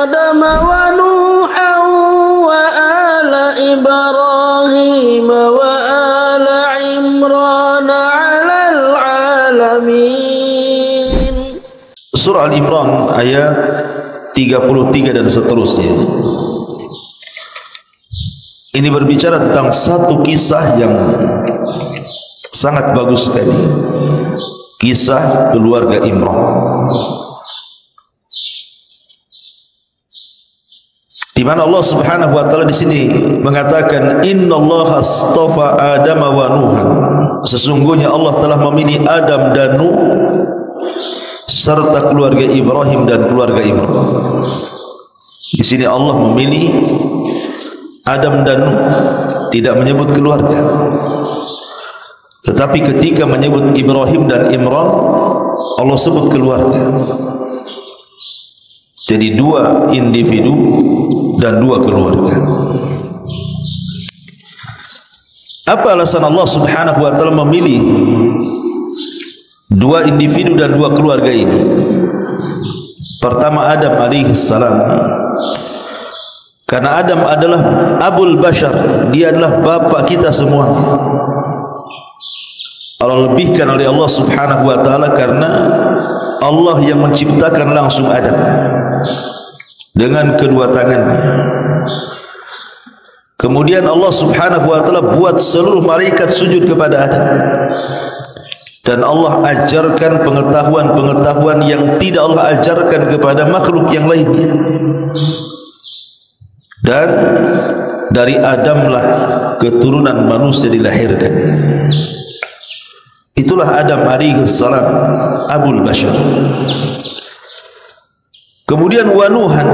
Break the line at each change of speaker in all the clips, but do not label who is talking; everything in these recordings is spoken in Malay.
آدم ونوحا وآل إبراهيم وآل عمران على العالمين.
Surah Al-Imran ayat 33 dan seterusnya. Ini berbicara tentang satu kisah yang sangat bagus sekali. Kisah keluarga Imran. Di mana Allah Subhanahu wa taala di sini mengatakan innallaha astafa Adam wa Nuhan. Sesungguhnya Allah telah memilih Adam dan Nuh serta keluarga Ibrahim dan keluarga Imran. Di sini Allah memilih Adam dan Nuh, tidak menyebut keluarga. Tetapi ketika menyebut Ibrahim dan Imran, Allah sebut keluarga. Jadi dua individu dan dua keluarga. Apa alasan Allah Subhanahu wa taala memilih dua individu dan dua keluarga ini? Pertama Adam alaihi salam. Karena Adam adalah abul bashar, dia adalah bapak kita semuanya. Allah lebihkan oleh Allah Subhanahu wa taala karena Allah yang menciptakan langsung Adam dengan kedua tangannya. Kemudian Allah Subhanahu wa taala buat seluruh malaikat sujud kepada Adam. Dan Allah ajarkan pengetahuan-pengetahuan yang tidak Allah ajarkan kepada makhluk yang lainnya. Dan dari Adamlah keturunan manusia dilahirkan. Itulah Adam alaihi salam, abul bashar. Kemudian wa Nuhan,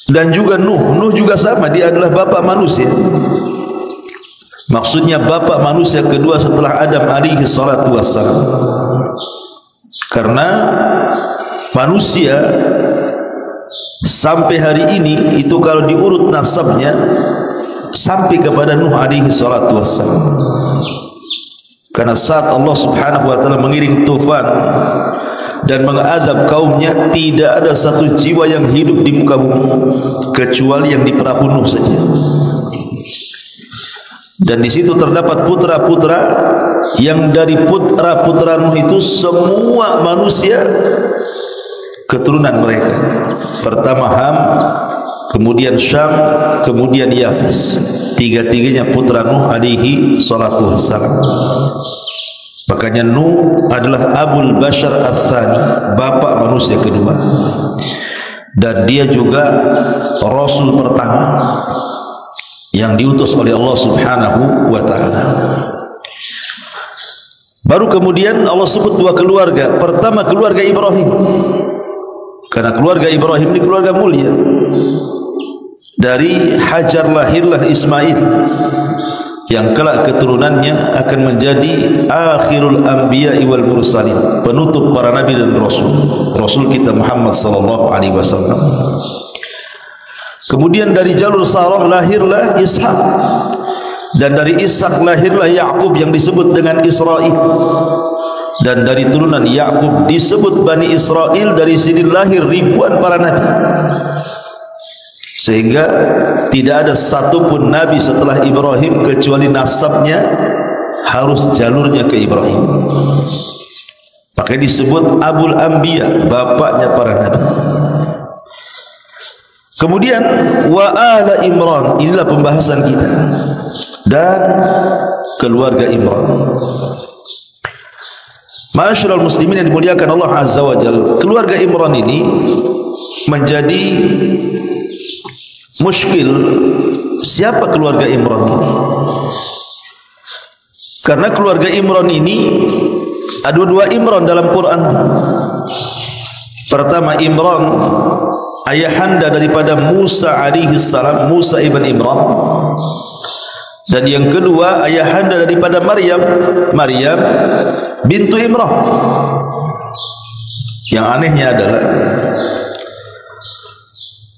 dan juga Nuh juga sama, dia adalah bapak manusia. Maksudnya bapak manusia kedua setelah Adam alaihi salatu wassalam. Karena manusia sampai hari ini itu kalau diurut nasabnya sampai kepada Nuh alaihi salatu wassalam. Karena saat Allah Subhanahu wa taala mengiring tufan dan mengadab kaumnya, tidak ada satu jiwa yang hidup di muka bumi kecuali yang di perahu Nuh saja. Dan di situ terdapat putra-putra yang dari putra-putra Nuh itu semua manusia keturunan mereka. Pertama Ham, kemudian Syam, kemudian Yafis. Tiga-tiganya putra Nuh alaihi salatu wassalam. Makanya Nuh adalah abul bashar ats-tsani, bapak manusia kedua. Dan dia juga rasul pertama yang diutus oleh Allah Subhanahu wa taala. Baru kemudian Allah sebut dua keluarga. Pertama keluarga Ibrahim. Karena keluarga Ibrahim ini keluarga mulia. Dari Hajar lahirlah Ismail yang kelak keturunannya akan menjadi akhirul anbiya'i wal mursalin, penutup para nabi dan rasul kita Muhammad sallallahu alaihi wasallam. Kemudian dari jalur Sarah lahirlah Ishak, dan dari Ishak lahirlah Ya'qub yang disebut dengan Israel. Dan dari turunan Ya'qub disebut Bani Israel, dari sini lahir ribuan para nabi. Sehingga tidak ada satupun nabi setelah Ibrahim kecuali nasabnya harus jalurnya ke Ibrahim. Maka disebut Abul Anbiya, bapaknya para nabi. Kemudian wa ala Imran, inilah pembahasan kita, dan keluarga Imran. Ma'asyiral muslimin yang dimuliakan Allah Azza wa Jalla, keluarga Imran ini menjadi muskil. Siapa keluarga Imran ini? Karena keluarga Imran ini ada dua Imran dalam Quran. Pertama Imran, ayahanda daripada Musa alaihi salam, Musa ibn Imran. Dan yang kedua ayahanda daripada Maryam, Maryam bintu Imran. Yang anehnya adalah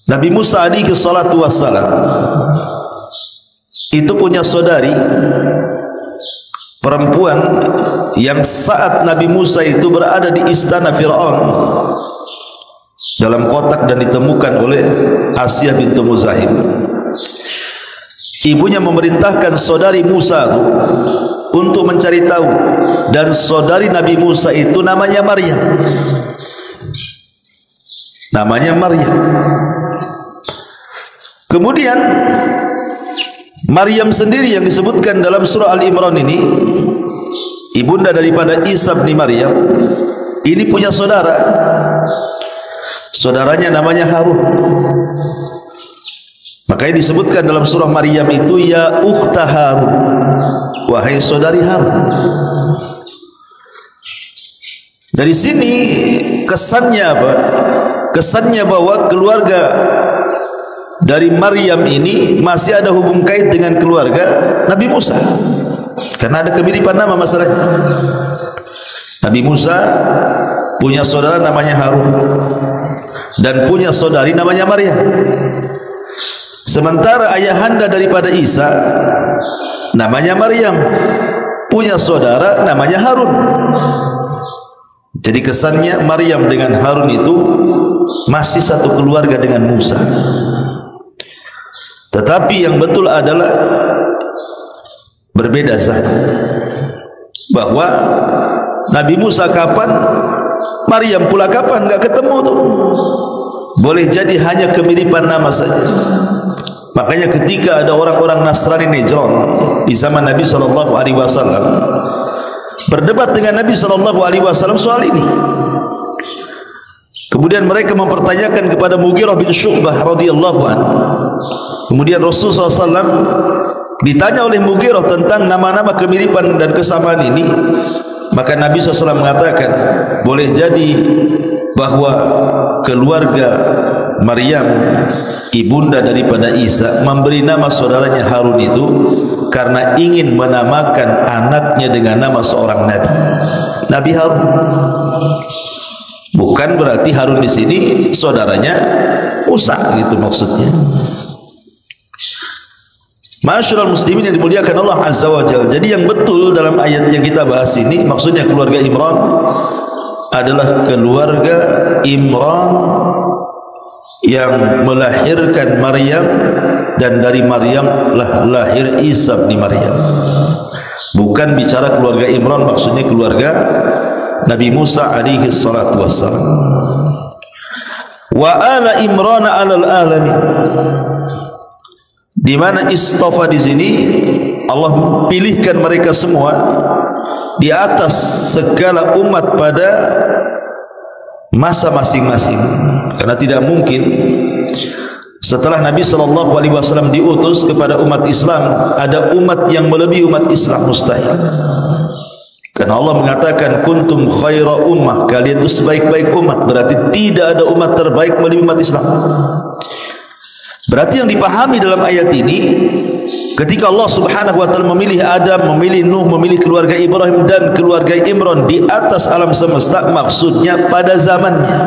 Nabi Musa alaihi salatu wassalam itu punya saudari perempuan yang saat Nabi Musa itu berada di istana Fir'aun, dalam kotak dan ditemukan oleh Asyah bintu Muzahim. Ibunya memerintahkan saudari Musa itu untuk mencari tahu, dan saudari Nabi Musa itu namanya Maryam. Namanya Maryam. Kemudian Maryam sendiri yang disebutkan dalam surah Al-Imran ini, ibunda daripada Isa bin Maryam, ini punya saudara. Saudaranya namanya Harun. Makanya disebutkan dalam surah Maryam itu, ya ukhta Harun, wahai saudari Harun. Dari sini kesannya apa? Kesannya bahwa keluarga dari Maryam ini masih ada hubung kait dengan keluarga Nabi Musa, karena ada kemiripan nama masalahnya. Nabi Musa punya saudara namanya Harun dan punya saudari namanya Maryam. Sementara ayahanda daripada Isa namanya Maryam, punya saudara namanya Harun. Jadi kesannya Maryam dengan Harun itu masih satu keluarga dengan Musa. Tetapi yang betul adalah berbeda zaman. Bahwa Nabi Musa kapan, Maryam pula kapan, enggak ketemu tuh. Boleh jadi hanya kemiripan nama saja. Makanya ketika ada orang-orang Nasrani Najran di zaman Nabi SAW berdebat dengan Nabi SAW soal ini, kemudian mereka mempertanyakan kepada Mughirah bin Syu'bah radhiyallahu anhu. Kemudian Rasulullah SAW ditanya oleh Mughirah tentang nama-nama kemiripan dan kesamaan ini, maka Nabi SAW mengatakan boleh jadi bahwa keluarga Maryam, ibunda daripada Isa, memberi nama saudaranya Harun itu karena ingin menamakan anaknya dengan nama seorang nabi, Nabi Harun. Bukan berarti Harun di sini saudaranya Musa, gitu maksudnya. Masyaallah muslimin yang dimuliakan Allah Azza wa Jalla. Jadi yang betul dalam ayat yang kita bahas ini, maksudnya keluarga Imran adalah keluarga Imran yang melahirkan Maryam, dan dari Maryam lah lahir Isa bin Maryam. Bukan bicara keluarga Imran, maksudnya keluarga Nabi Musa alaihi salatu wassalam. Wa ala Imran alal alamin, di mana istofa di sini Allah pilihkan mereka semua di atas segala umat pada masa masing-masing. Karena tidak mungkin setelah Nabi SAW diutus kepada umat Islam ada umat yang melebihi umat Islam, mustahil. Karena Allah mengatakan kuntum khaira ummah, kalian itu sebaik-baik umat, berarti tidak ada umat terbaik melebihi umat Islam. Berarti yang dipahami dalam ayat ini, ketika Allah Subhanahu wa taala memilih Adam, memilih Nuh, memilih keluarga Ibrahim dan keluarga Imran di atas alam semesta, maksudnya pada zamannya.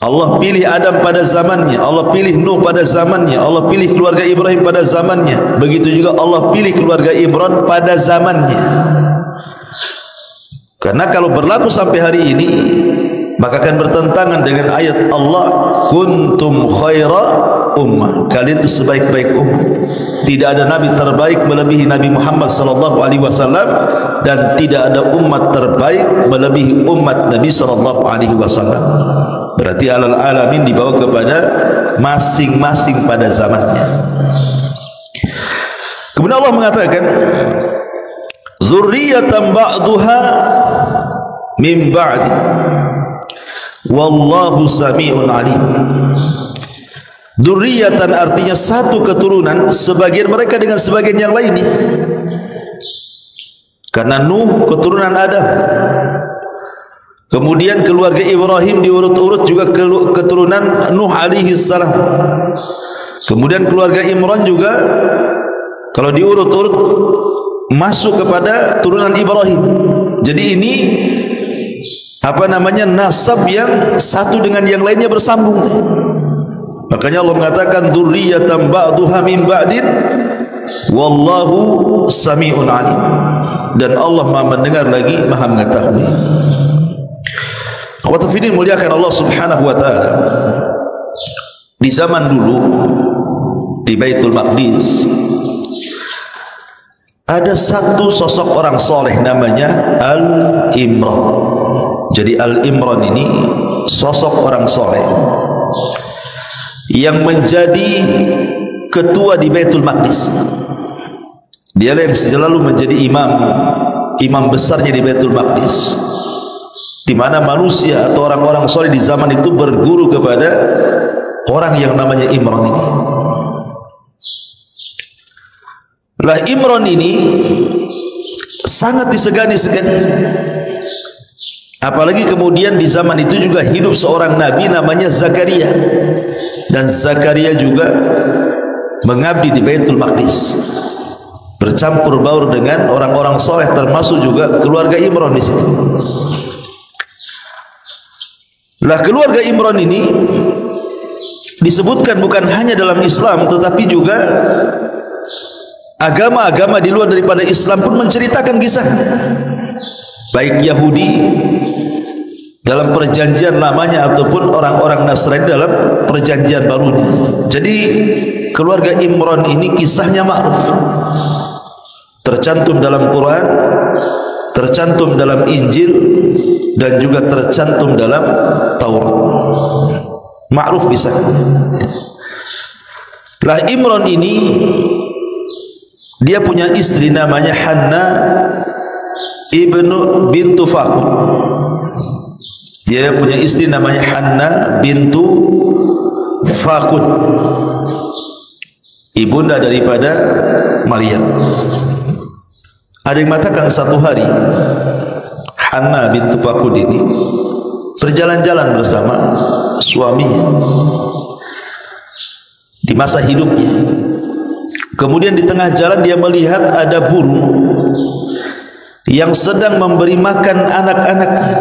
Allah pilih Adam pada zamannya, Allah pilih Nuh pada zamannya, Allah pilih keluarga Ibrahim pada zamannya. Begitu juga Allah pilih keluarga Imran pada zamannya. Karena kalau berlaku sampai hari ini, maka akan bertentangan dengan ayat Allah, kuntum khaira ummah, kalian itu sebaik-baik umat. Tidak ada nabi terbaik melebihi Nabi Muhammad SAW, dan tidak ada umat terbaik melebihi umat Nabi SAW. Berarti alal alamin dibawa kepada masing-masing pada zamannya. Kemudian Allah mengatakan zurriyatan ba'duha min ba'd wallahu sami'un alim. Dzurriyyatan artinya satu keturunan, sebagian mereka dengan sebagian yang lainnya. Karena Nuh keturunan Adam, kemudian keluarga Ibrahim diurut-urut juga keturunan Nuh alaihi salam, kemudian keluarga Imran juga kalau diurut-urut masuk kepada turunan Ibrahim. Jadi ini nasab yang satu dengan yang lainnya bersambung. Makanya Allah mengatakan dzurriyyatan ba'duha min ba'din wallahu sami'un alim, dan Allah Maha mendengar lagi Maha mengetahui. Ikhwatul fillah muliakan Allah Subhanahu wa taala. Di zaman dulu di Baitul Maqdis ada satu sosok orang soleh namanya Al-Imran. Jadi Al-Imran ini sosok orang soleh yang menjadi ketua di Baitul Maqdis. Dialah yang selalu menjadi imam besarnya di Baitul Maqdis, di mana manusia atau orang-orang soleh di zaman itu berguru kepada orang yang namanya Imran ini. Lah Imran ini sangat disegani. Apalagi kemudian di zaman itu juga hidup seorang nabi namanya Zakaria, dan Zakaria juga mengabdi di Baitul Maqdis, bercampur baur dengan orang-orang soleh, termasuk juga keluarga Imran di situ. Lah keluarga Imran ini disebutkan bukan hanya dalam Islam, tetapi juga agama-agama di luar daripada Islam pun menceritakan kisahnya. Baik Yahudi dalam perjanjian lamanya ataupun orang-orang Nasrani dalam perjanjian barunya. Jadi keluarga Imran ini kisahnya ma'ruf, tercantum dalam Quran, tercantum dalam Injil, dan juga tercantum dalam Taurat. Ma'ruf kisahnya. Lah Imran ini dia punya istri namanya Hanna bintu Faqud. Dia punya istri namanya Hanna bintu Faqud, ibunda daripada Maryam. Ada yang mengatakan satu hari Hanna bintu Faqud ini berjalan-jalan bersama suaminya di masa hidupnya. Kemudian di tengah jalan dia melihat ada burung yang sedang memberi makan anak-anaknya.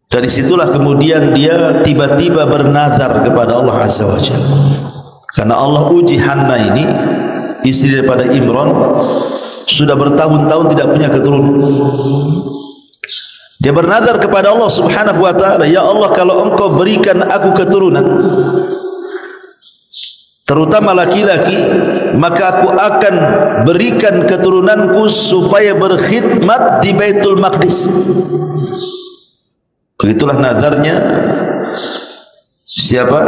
Dari situlah kemudian dia tiba-tiba bernazar kepada Allah Azza wa Jalla. Karena Allah uji Hanna ini, istri daripada Imran, sudah bertahun-tahun tidak punya keturunan. Dia bernazar kepada Allah Subhanahu wa taala, ya Allah, kalau Engkau berikan aku keturunan, terutama laki-laki, maka aku akan berikan keturunanku supaya berkhidmat di Baitul Maqdis. Begitulah nazarnya siapa?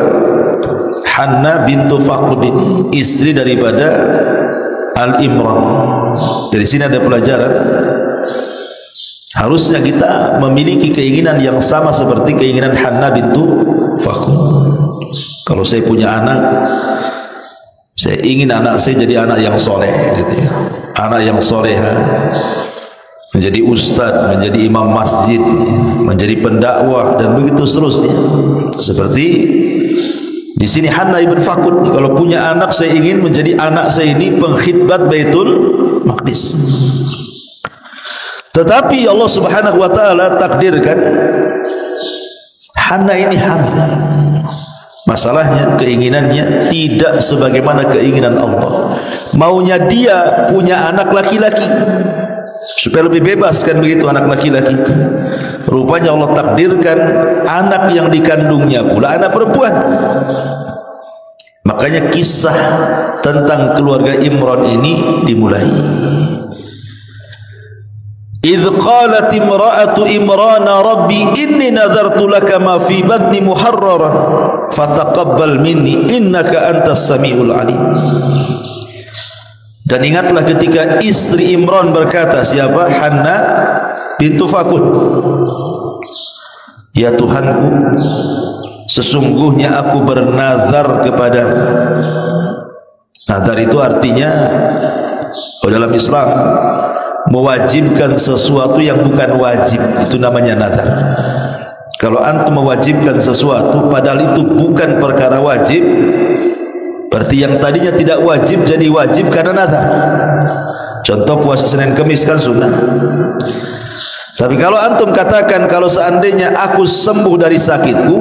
Hanna bintu Faqud ini, istri daripada Al-Imran. Dari sini ada pelajaran, harusnya kita memiliki keinginan yang sama seperti keinginan Hanna bintu Faqud. Kalau saya punya anak, saya ingin anak saya jadi anak yang soleh, gitu ya. Anak yang soleha, menjadi ustadz, menjadi imam masjid, menjadi pendakwah, dan begitu seterusnya. Seperti di sini Hanna ibn Faqud, kalau punya anak, saya ingin menjadi anak saya ini pengkhidmat Baitul Maqdis. Tetapi Allah Subhanahu wa taala takdirkan Hanna ini hamil. Masalahnya keinginannya tidak sebagaimana keinginan Allah. Maunya dia punya anak laki-laki supaya lebih bebas, kan begitu, anak laki-laki itu. Rupanya Allah takdirkan anak yang dikandungnya pula anak perempuan. Makanya kisah tentang keluarga Imran ini dimulai. Idh qalat imra'atu Imrana rabbi inni nadartu laka ma fi batni muharraran fataqabbal minni innaka antas samiul alim. Dan ingatlah ketika istri Imran berkata, siapa? Hanna bintu Faqud, ya Tuhanku, sesungguhnya aku bernazar kepadamu. Nazar itu artinya dalam Islam mewajibkan sesuatu yang bukan wajib, itu namanya nazar. Kalau antum mewajibkan sesuatu padahal itu bukan perkara wajib, berarti yang tadinya tidak wajib jadi wajib karena nazar. Contoh puasa Senin Kamis kan sunnah. Tapi kalau antum katakan, kalau seandainya aku sembuh dari sakitku,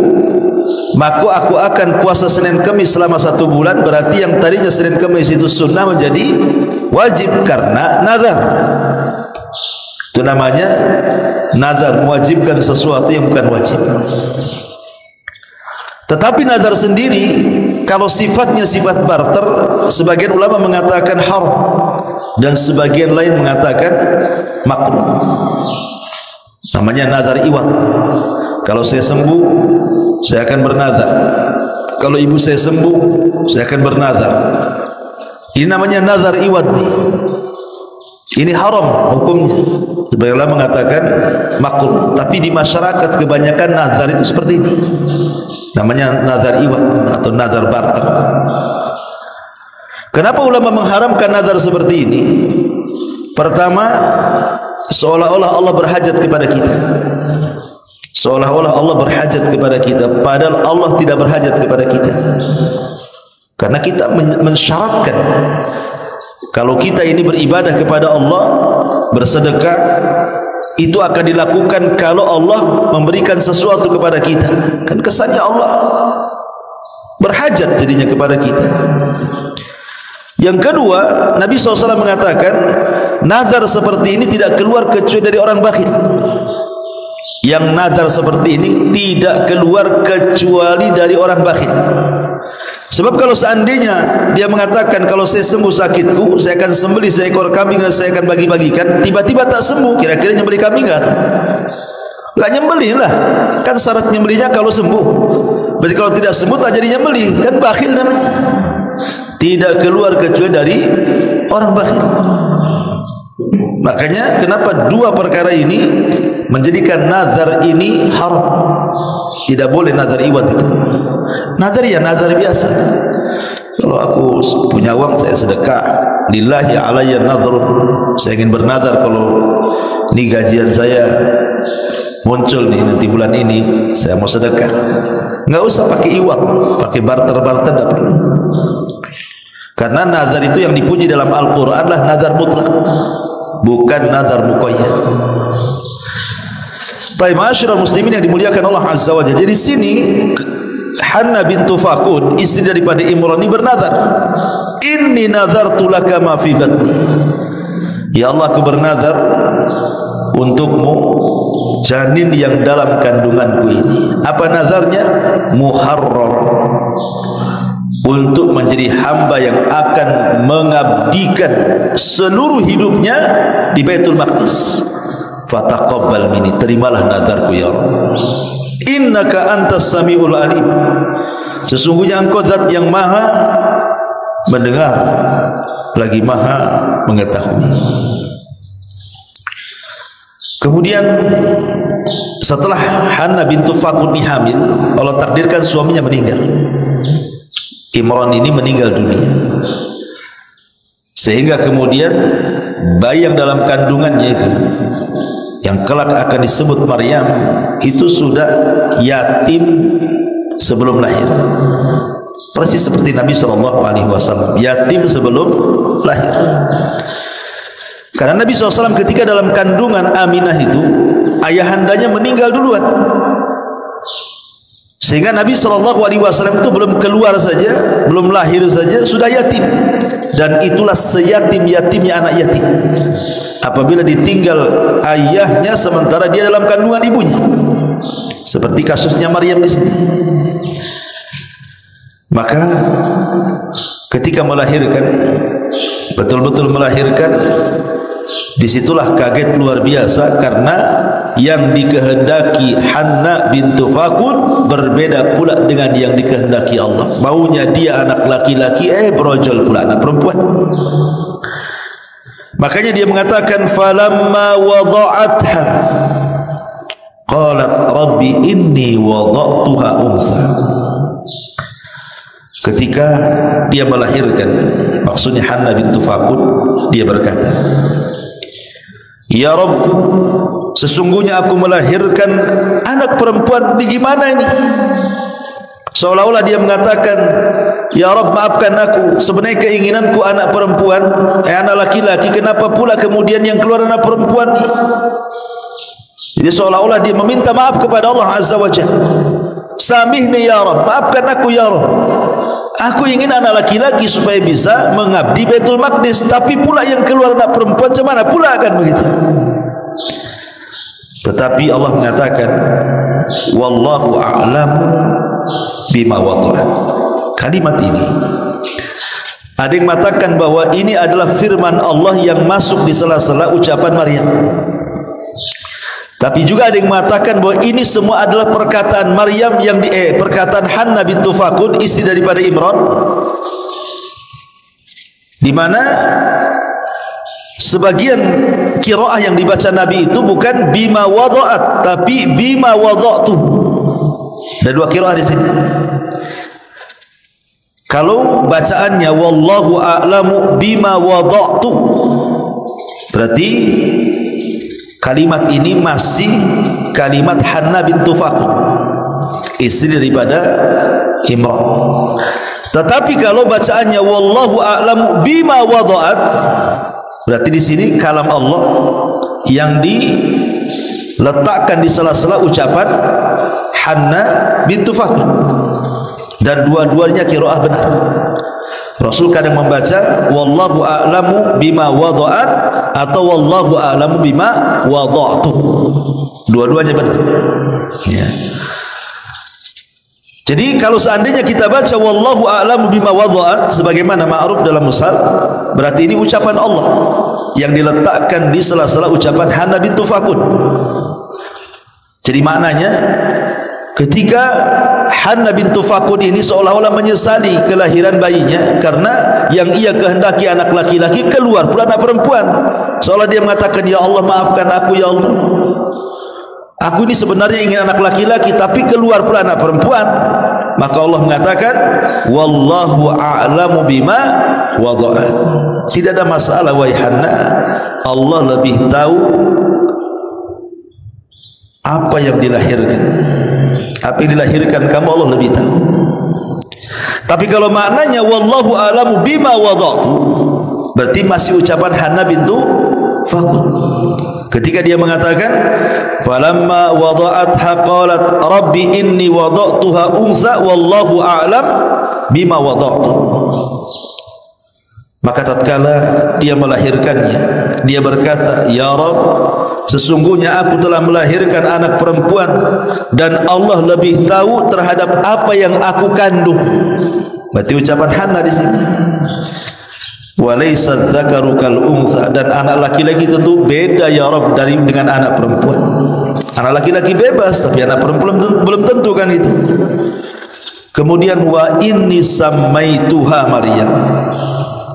maka aku akan puasa Senin Kamis selama 1 bulan, berarti yang tadinya Senin Kamis itu sunnah menjadi wajib karena nazar. Itu namanya nazar mewajibkan sesuatu yang bukan wajib. Tetapi nazar sendiri kalau sifatnya sifat barter, sebagian ulama mengatakan haram dan sebagian lain mengatakan makruh. Namanya nazar iwad. Kalau saya sembuh, saya akan bernazar. Kalau ibu saya sembuh, saya akan bernazar. Ini namanya nazar iwad nih. Ini haram hukumnya. Sebagian ulama mengatakan makruh, tapi di masyarakat kebanyakan nazar itu seperti ini. Namanya nazar iwad atau nazar barter. Kenapa ulama mengharamkan nazar seperti ini? Pertama, seolah-olah Allah berhajat kepada kita. Seolah-olah Allah berhajat kepada kita, padahal Allah tidak berhajat kepada kita. Karena kita mensyaratkan kalau kita ini beribadah kepada Allah, bersedekah, itu akan dilakukan kalau Allah memberikan sesuatu kepada kita. Kan kesannya Allah berhajat jadinya kepada kita. Yang kedua, Nabi SAW mengatakan nazar seperti ini tidak keluar kecuali dari orang bakhil. Yang nazar seperti ini tidak keluar kecuali dari orang bakhil. Sebab kalau seandainya dia mengatakan kalau saya sembuh sakitku, saya akan sembelih seekor kambing dan saya akan bagi-bagikan, tiba-tiba tak sembuh, kira-kira nyembelih kambing enggak? Enggak nyembelih lah. Kan syarat nyembelihnya kalau sembuh. Berarti kalau tidak sembuh tak jadi nyembelih, kan bakhil namanya. Tidak keluar kecuali dari orang bakhil. Makanya kenapa dua perkara ini menjadikan nazar ini haram. Tidak boleh nazar iwad itu. Nazar ya nazar biasa. Kalau aku punya uang saya sedekah, lillahi alayya nadhrun. Saya ingin bernazar kalau ini gajian saya muncul nih nanti bulan ini, saya mau sedekah. Enggak usah pakai iwad, pakai barter-barter tidak perlu. Karena nazar itu yang dipuji dalam Al-Quran adalah nazar mutlak, bukan nazar muqayyad. Baik, ma'asyiral muslimin yang dimuliakan Allah Azza wa Jalla. Jadi sini Hanna bintu Fakun, istri daripada Imran ini bernazar, inni nazartu laka ma fi batni. Ya Allah, aku bernazar untukmu janin yang dalam kandunganku ini. Apa nazarnya? Muharrar, untuk menjadi hamba yang akan mengabdikan seluruh hidupnya di Baitul Maqdis. Fataqabbal minni, terimalah nazarku ya Rabb. Innaka antas samiul alim, sesungguhnya engkau zat yang maha mendengar lagi maha mengetahui. Kemudian setelah Hanna bintu Fakun hamil, Allah takdirkan suaminya meninggal. Imran ini meninggal dunia, sehingga kemudian bayi yang dalam kandungannya itu yang kelak akan disebut Maryam itu sudah yatim sebelum lahir, persis seperti Nabi SAW, yatim sebelum lahir. Karena Nabi SAW ketika dalam kandungan Aminah itu ayahandanya meninggal duluan, sehingga Nabi SAW itu belum keluar saja, belum lahir saja sudah yatim. Dan itulah seyatim-yatimnya anak yatim, apabila ditinggal ayahnya sementara dia dalam kandungan ibunya, seperti kasusnya Maryam di sini. Maka ketika melahirkan, betul-betul melahirkan, disitulah kaget luar biasa, karena yang dikehendaki Hanna bintu Fakun berbeda pula dengan yang dikehendaki Allah. Maunya dia anak laki-laki, brojol pula anak perempuan. Makanya dia mengatakan falamma wada'atha qalat rabbi inni wada'tuha untha. Ketika dia melahirkan, maksudnya Hanna bintu Fakun, dia berkata, ya Rabb, sesungguhnya aku melahirkan anak perempuan. Di gimana ini? Seolah-olah dia mengatakan, ya Rabb, maafkan aku, sebenarnya keinginanku anak perempuan, anak laki-laki, kenapa pula kemudian yang keluar anak perempuan ini? Jadi seolah-olah dia meminta maaf kepada Allah Azza wa Jalla. Samihni ya Rabb, maafkan aku ya Rabb, aku ingin anak laki-laki supaya bisa mengabdi Baitul Maqdis, tapi pula yang keluar anak perempuan, macam mana pula akan begitu? Tetapi Allah mengatakan wallahu a'lam bima wada'at. Kalimat ini ada yang mengatakan bahwa ini adalah firman Allah yang masuk di sela-sela ucapan Maryam. Tapi juga ada yang mengatakan bahwa ini semua adalah perkataan Maryam yang perkataan Hannah bintu Fakud, istri daripada Imran, di mana sebagian qiraah yang dibaca Nabi itu bukan bima wada'at, tapi bima wada'tu. Ada dua qiraah di sini. Kalau bacaannya wallahu a'lamu bima wada'tu, berarti kalimat ini masih kalimat Hannah bintu Fakud, istri daripada Imran. Tetapi kalau bacaannya wallahu a'lamu bima wada'at, berarti di sini kalam Allah yang diletakkan di sela-sela ucapan Hannah bintu Fakud, dan dua-duanya qiraah benar. Rasul kadang membaca wallahu a'lamu bima wada'at atau wallahu a'lamu bima wada'tu. Dua-duanya benar. Ya. Jadi kalau seandainya kita baca wallahu a'lamu bima wada'at sebagaimana ma'ruf dalam mushaf, berarti ini ucapan Allah yang diletakkan di sela-sela ucapan Hannah bintu Fakud. Jadi maknanya ketika Hannah bintu Fakud ini seolah-olah menyesali kelahiran bayinya, karena yang ia kehendaki anak laki-laki, keluar pula anak perempuan. Seolah dia mengatakan, ya Allah maafkan aku ya Allah, aku ini sebenarnya ingin anak laki-laki tapi keluar pula anak perempuan. Maka Allah mengatakan wallahu a'lamu bima wada'at. Tidak ada masalah wahai Hannah, Allah lebih tahu apa yang dilahirkan. Apa yang dilahirkan kamu Allah lebih tahu. Tapi kalau maknanya wallahu a'lamu bima wada'tu, berarti masih ucapan Hannah bintu Fakud ketika dia mengatakan falamma wada'atha qalat rabbi inni wada'tuha untha wallahu a'lam bima wada'tu. Maka tatkala dia melahirkannya, dia berkata, ya Rabb, sesungguhnya aku telah melahirkan anak perempuan dan Allah lebih tahu terhadap apa yang aku kandung. Berarti ucapan Hannah di sini. Walaysa dzakaru kal untha, dan anak laki-laki tentu beda ya Rabb dengan anak perempuan. Anak laki-laki bebas, tapi anak perempuan belum tentu kan itu. Kemudian wa inni sammaituha Maryam,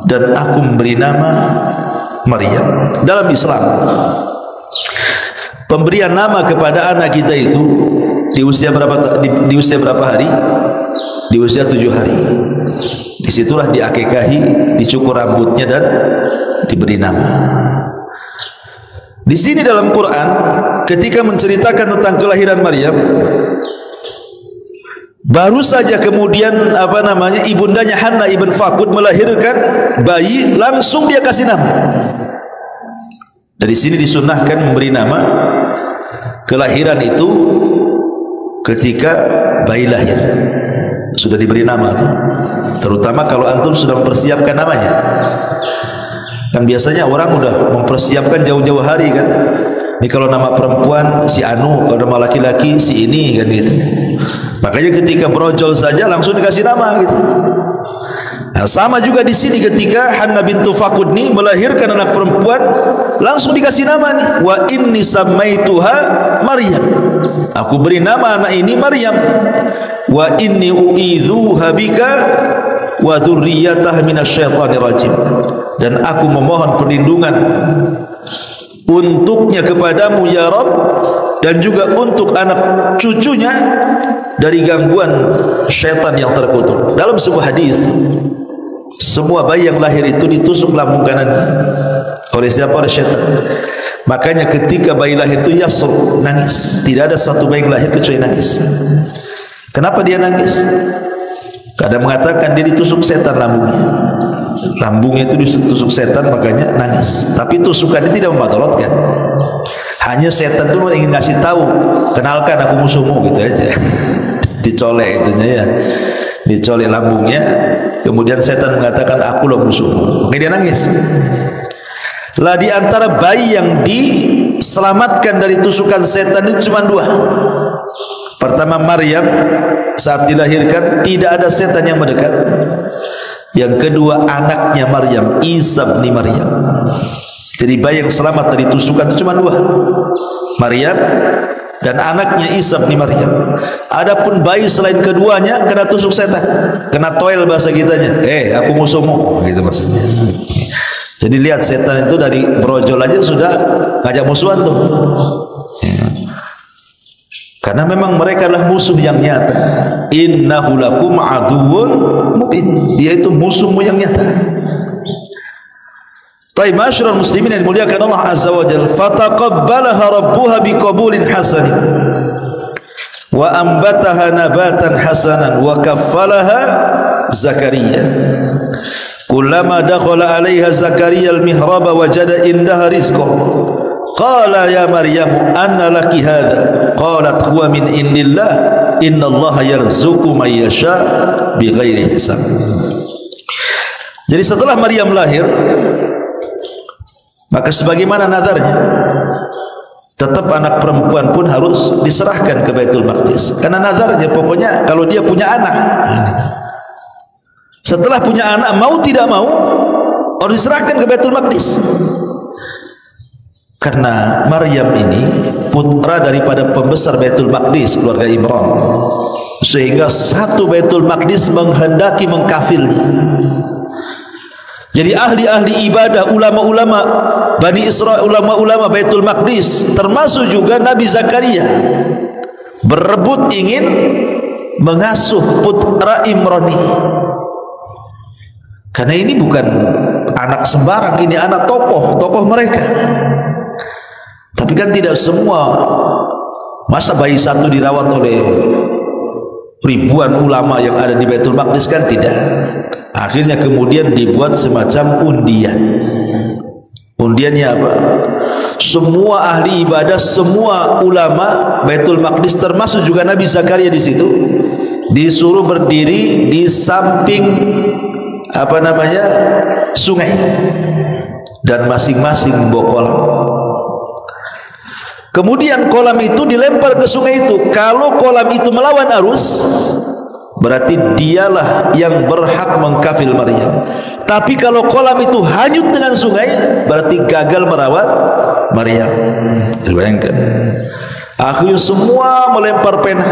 dan aku memberi nama Maryam. Dalam Islam pemberian nama kepada anak kita itu di usia berapa hari? Di usia 7 hari. Disitulah diakekahi, dicukur rambutnya dan diberi nama. Di sini dalam Quran ketika menceritakan tentang kelahiran Maryam, baru saja kemudian ibundanya Hannah ibn Fakud melahirkan bayi, langsung dia kasih nama. Dari sini disunnahkan memberi nama kelahiran itu ketika bayi lahir sudah diberi nama itu. Terutama kalau antum sudah mempersiapkan namanya. Kan biasanya orang udah mempersiapkan jauh-jauh hari kan. Ini kalau nama perempuan si Anu, kalau nama laki-laki si ini kan gitu. Makanya ketika brojol saja langsung dikasih nama gitu. Nah, sama juga di sini ketika Hannah bintu Fakud ini melahirkan anak perempuan, langsung dikasih nama nih. Wa inni sammaituha Maryam. Aku beri nama anak ini Maryam. Wa inni u'idzuha bika wa dzurriyyataha minasyaitonir rajim. Dan aku memohon perlindungan untuknya kepadamu ya Rabb, dan juga untuk anak cucunya dari gangguan syaitan yang terkutuk. Dalam sebuah hadis, semua bayi yang lahir itu ditusuk lambung kanannya oleh siapa? Oleh syaitan. Makanya ketika bayi lahir itu yasruk, nangis. Tidak ada satu bayi yang lahir kecuali nangis. Kenapa dia nangis? Kadang mengatakan dia ditusuk setan lambungnya. Lambungnya itu ditusuk setan, makanya nangis. Tapi tusukan itu tidak memadaratkan. Hanya setan itu ingin ngasih tahu, kenalkan aku musuhmu gitu aja. Dicolek itunya ya, dicolek lambungnya. Kemudian setan mengatakan aku loh musuhmu. Makanya dia nangis. Lah di antara bayi yang diselamatkan dari tusukan setan itu cuma dua. Pertama, Maryam saat dilahirkan tidak ada setan yang mendekat. Yang kedua, anaknya Maryam, Isa bin Maryam. Jadi bayi yang selamat dari tusukan itu cuma dua, Maryam dan anaknya Isa bin Maryam. Adapun bayi selain keduanya kena tusuk setan, kena toel bahasa kitanya. Aku musuhmu, gitu maksudnya. Jadi lihat, setan itu dari brojol aja sudah ngajak musuhan tuh. Karena memang mereka adalah musuh yang nyata. Innahu lakum aduwwun mubin. Dia itu musuhmu yang nyata. Taib masyarul muslimin yang dimuliakan Allah Azza wa Jalla, fataqabbalaha rabbuha biqabulin hasan wa ambataha nabatan hasanan wa kaffalaha Zakaria. Kullama dakhala 'alaiha Zakaria al-mihraba wajada indaha rizqan. Qala ya Maryam anna laki hadha? Qalat huwa min indillah innallaha yarzuqu man yasha bighairi hisab. Jadi setelah Maryam lahir, maka sebagaimana nadarnya, tetap anak perempuan pun harus diserahkan ke Baitul Maqdis. Karena nadarnya pokoknya kalau dia punya anak, setelah punya anak, mau tidak mau harus diserahkan ke Baitul Maqdis. Karena Maryam ini putra daripada pembesar Baitul Maqdis, keluarga Imran, sehingga satu Baitul Maqdis menghendaki mengkafirnya. Jadi ahli-ahli ibadah, ulama-ulama Bani Israel, ulama-ulama Baitul Maqdis, termasuk juga Nabi Zakaria, berebut ingin mengasuh putra Imran ini. Karena ini bukan anak sembarang, ini anak tokoh mereka. Tapi kan tidak semua, masa bayi satu dirawat oleh ribuan ulama yang ada di Baitul Maqdis, kan tidak. Akhirnya kemudian dibuat semacam undian. Undiannya apa? Semua ahli ibadah, semua ulama Baitul Maqdis, termasuk juga Nabi Zakaria di situ, disuruh berdiri di samping sungai, dan masing-masing bawa kolam. Kemudian kolam itu dilempar ke sungai itu. Kalau kolam itu melawan arus, berarti dialah yang berhak mengkafil Maryam. Tapi kalau kolam itu hanyut dengan sungai, berarti gagal merawat Maryam. Bayangkan, akhirnya semua melempar pena.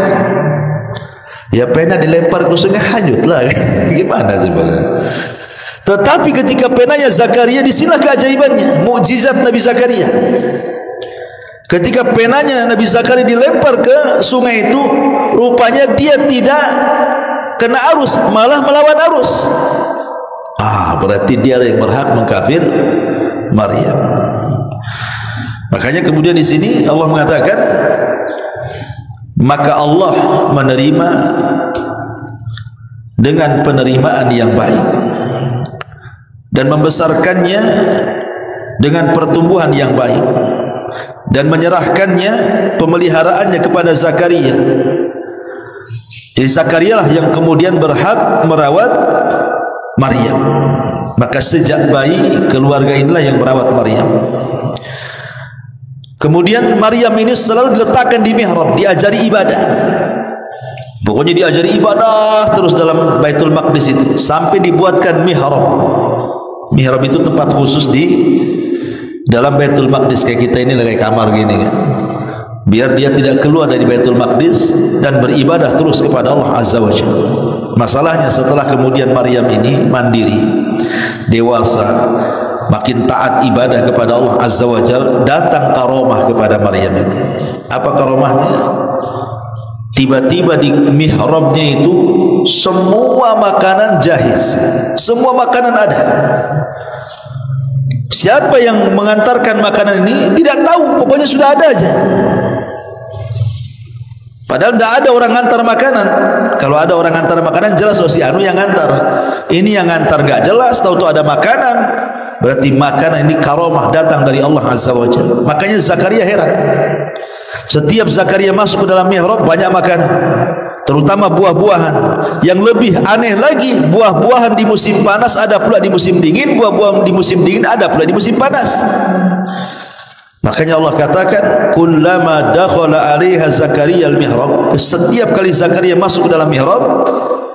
Ya pena dilempar ke sungai, hanyutlah. Gimana sebenarnya? Tetapi ketika penanya Zakaria, disinilah keajaibannya, mukjizat Nabi Zakaria. Ketika penanya Nabi Zakaria dilempar ke sungai itu, rupanya dia tidak kena arus, malah melawan arus. Berarti dia yang berhak mengkafir Maryam. Makanya kemudian di sini Allah mengatakan, maka Allah menerima dengan penerimaan yang baik dan membesarkannya dengan pertumbuhan yang baik, dan menyerahkannya pemeliharaannya kepada Zakaria. Jadi Zakaria lah yang kemudian berhak merawat Maryam. Maka sejak bayi, keluarga inilah yang merawat Maryam. Kemudian Maryam ini selalu diletakkan di mihrab, diajari ibadah. Pokoknya diajari ibadah terus dalam Baitul Maqdis itu, sampai dibuatkan mihrab. Mihrab itu tempat khusus di dalam Baitul Maqdis, kayak kita ini kayak kamar gini kan, biar dia tidak keluar dari Baitul Maqdis dan beribadah terus kepada Allah Azza wa Jalla. Masalahnya setelah kemudian Maryam ini mandiri, dewasa, makin taat ibadah kepada Allah Azza wa Jalla, datang karomah kepada Maryam ini. Apa karomahnya? Tiba-tiba di mihrabnya itu semua makanan jahiz, semua makanan ada. Siapa yang mengantarkan makanan ini tidak tahu, pokoknya sudah ada aja. Padahal tidak ada orang ngantar makanan. Kalau ada orang ngantar makanan, jelas si anu yang ngantar. Ini yang ngantar gak jelas, tahu-tahu ada makanan. Berarti makanan ini karomah datang dari Allah Azza wa Jalla. Makanya Zakaria heran. Setiap Zakaria masuk ke dalam mihrab, banyak makanan, terutama buah-buahan. Yang lebih aneh lagi, buah-buahan di musim panas ada pula di musim dingin, buah-buahan di musim dingin ada pula di musim panas. Makanya Allah katakan, kullama dakhala 'alaiha Zakaria al-mihrab, setiap kali Zakaria masuk ke dalam mihrab,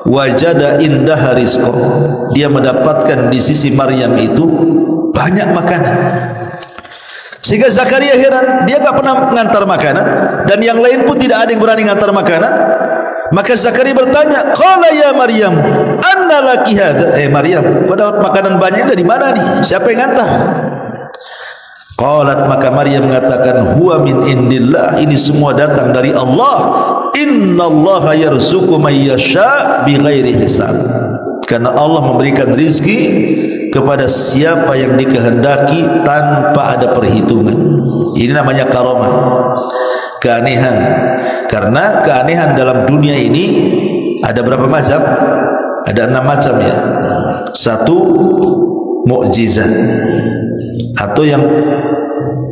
wajada indaha rizqa, dia mendapatkan di sisi Maryam itu banyak makanan. Sehingga Zakaria heran, dia tak pernah mengantar makanan dan yang lain pun tidak ada yang berani mengantar makanan. Maka Zakaria bertanya, qala ya Maryam, anna laki hadha? Maryam, kau dapat makanan banyak dari mana nih? Siapa yang hantar? Qalat, maka Maryam mengatakan, huwa min indillah, ini semua datang dari Allah. Innallaha yarzuqu man yasha bighairi hisab. Karena Allah memberikan rizki kepada siapa yang dikehendaki tanpa ada perhitungan. Ini namanya karamah, keanehan. Karena keanehan dalam dunia ini ada berapa macam? Ada 6 macam ya. 1, mukjizat, atau yang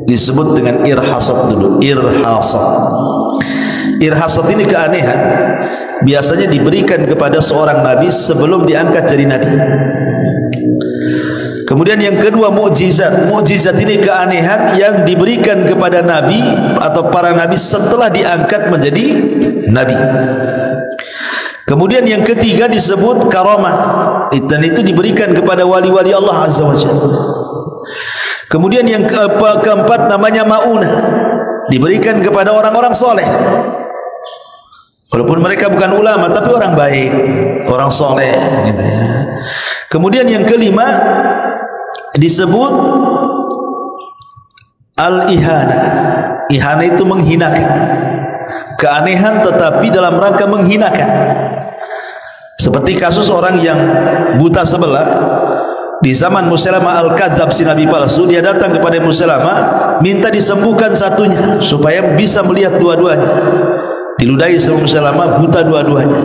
disebut dengan irhasat dulu. Irhasat ini keanehan, biasanya diberikan kepada seorang nabi sebelum diangkat jadi nabi. Kemudian yang kedua, mukjizat. Mukjizat ini keanehan yang diberikan kepada nabi atau para nabi setelah diangkat menjadi nabi. Kemudian yang ketiga disebut karamah, dan itu diberikan kepada wali-wali Allah Azza wa Jalla. Kemudian yang keempat namanya maunah, diberikan kepada orang-orang soleh, walaupun mereka bukan ulama tapi orang baik, orang soleh gitu ya. Kemudian yang kelima disebut al-ihana. Ihana itu menghinakan, keanehan tetapi dalam rangka menghinakan. Seperti kasus orang yang buta sebelah di zaman Musailamah al-Kadzab, si nabi palsu. Dia datang kepada Musailamah minta disembuhkan satunya supaya bisa melihat dua-duanya. Diludahi sama Musailamah, buta dua-duanya.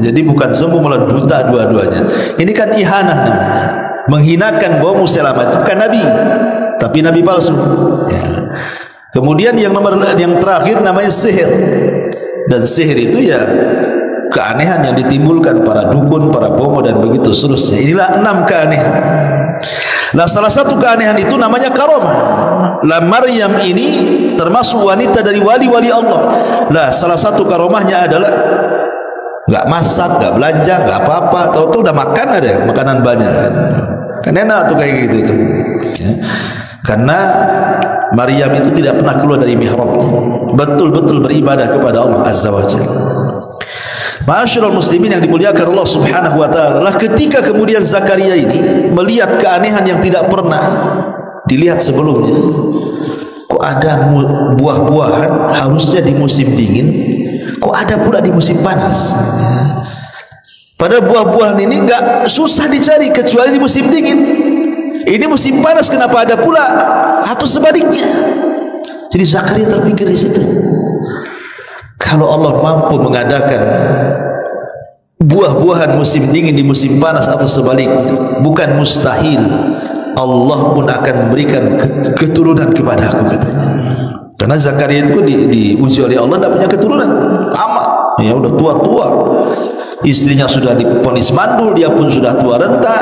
Jadi bukan sembuh, malah buta dua-duanya. Ini kan ihanah namanya, menghinakan bahwa Musailamah itu bukan nabi tapi nabi palsu ya. Kemudian yang terakhir namanya sihir. Dan sihir itu ya keanehan yang ditimbulkan para dukun, para bomo dan begitu seterusnya. Inilah 6 keanehan. Nah, salah satu keanehan itu namanya karamah. Lah Maryam ini termasuk wanita dari wali-wali Allah. Lah salah satu karamahnya adalah enggak masak, enggak belanja, enggak apa-apa, tahu-tahu udah makan, ada makanan banyak. Kan enak tuh kayak gitu tuh. Ya. Karena Maryam itu tidak pernah keluar dari mihrabnya, betul-betul beribadah kepada Allah Azza wa Jalla. Ma'asyiral muslimin yang dimuliakan Allah Subhanahu wa taala, lah ketika kemudian Zakaria ini melihat keanehan yang tidak pernah dilihat sebelumnya. Kok ada buah-buahan harusnya di musim dingin, kok ada pula di musim panas? Padahal buah-buahan ini enggak susah dicari kecuali di musim dingin. Ini musim panas kenapa ada pula? Atau sebaliknya. Jadi Zakaria terpikir di situ. Kalau Allah mampu mengadakan buah-buahan musim dingin di musim panas atau sebaliknya, bukan mustahil Allah pun akan memberikan keturunan kepada aku, katanya. Karena Zakaria itu diuji oleh Allah, tidak punya keturunan lama, ya udah tua-tua, istrinya sudah diponis mandul, dia pun sudah tua renta.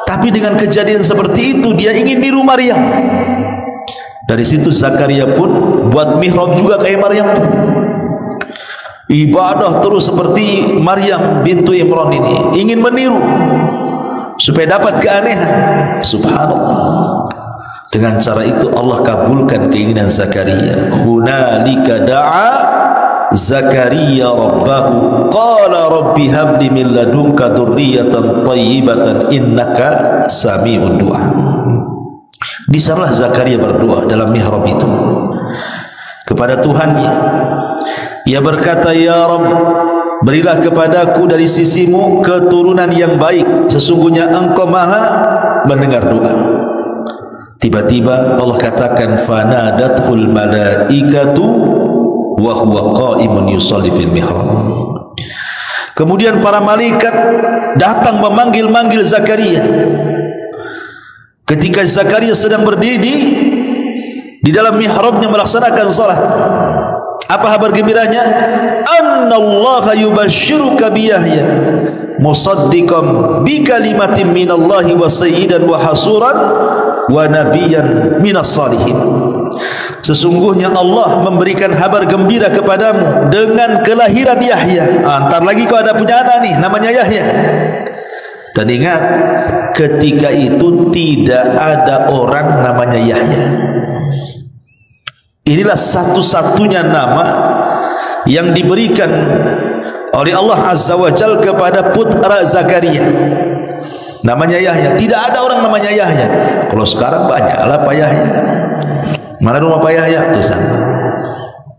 Tapi dengan kejadian seperti itu dia ingin niru Maryam. Dari situ Zakaria pun buat mihrab juga kayak Maryam tuh. Ibadah terus seperti Maryam bintu Imran ini, ingin meniru supaya dapat keanehan. Subhanallah. Dengan cara itu Allah kabulkan keinginan Zakaria. Hunalika da'a Zakaria rabbahu qala rabbi habli min ladunka dzurriyyatan thayyibatan innaka sami'ud du'a. Di sanalah Zakaria berdoa dalam mihrab itu kepada Tuhannya. Ia berkata, ya Rabb, berilah kepadaku dari sisimu keturunan yang baik, sesungguhnya engkau maha mendengar doa. Tiba-tiba Allah katakan, fanadathul malaikatu wa huwa qa'imun yusalli fil mihrab. Kemudian para malaikat datang memanggil-manggil Zakaria. Ketika Zakaria sedang berdiri di dalam mihrabnya melaksanakan salat, apa kabar gembiranya? Annallaha yubashshiruka bi Yahya musaddiqan bi kalimatin minallahi wa sayyidan wa hasuran wa nabiyyan minas salihin. sesungguhnya Allah memberikan kabar gembira kepadamu dengan kelahiran Yahya. Ntar lagi kau ada punya anak nih, namanya Yahya. Dan ingat, ketika itu tidak ada orang namanya Yahya. Inilah satu-satunya nama yang diberikan oleh Allah Azza wa Jal kepada putra Zakaria, namanya Yahya. Tidak ada orang namanya Yahya. Kalau sekarang banyaklah Pak Yahya. Mana rumah Pak Yahya? Tuh sana.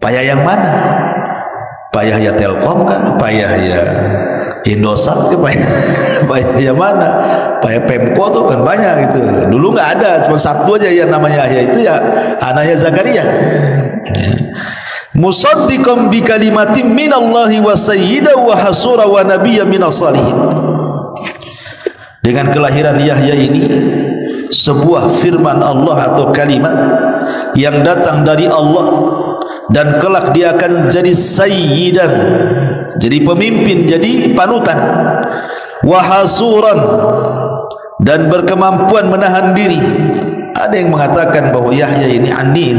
Pak Yahya yang mana? Pak Yahya Telkom kah? Pak Yahya Indosat ke Pak Yahya mana? Pak Yahya Pemko tuh kan banyak gitu. Dulu nggak ada, cuma satu aja yang namanya Yahya, itu ya anaknya Zakaria. Musaddiqan bi kalimatin minallahi wa sayyidan wa hasura wa nabiyyan minas salihin. Dengan kelahiran Yahya ini, sebuah firman Allah atau kalimat yang datang dari Allah, dan kelak dia akan jadi sayyidan, jadi pemimpin, jadi panutan, wa hasuran, dan berkemampuan menahan diri. Ada yang mengatakan bahwa Yahya ini anin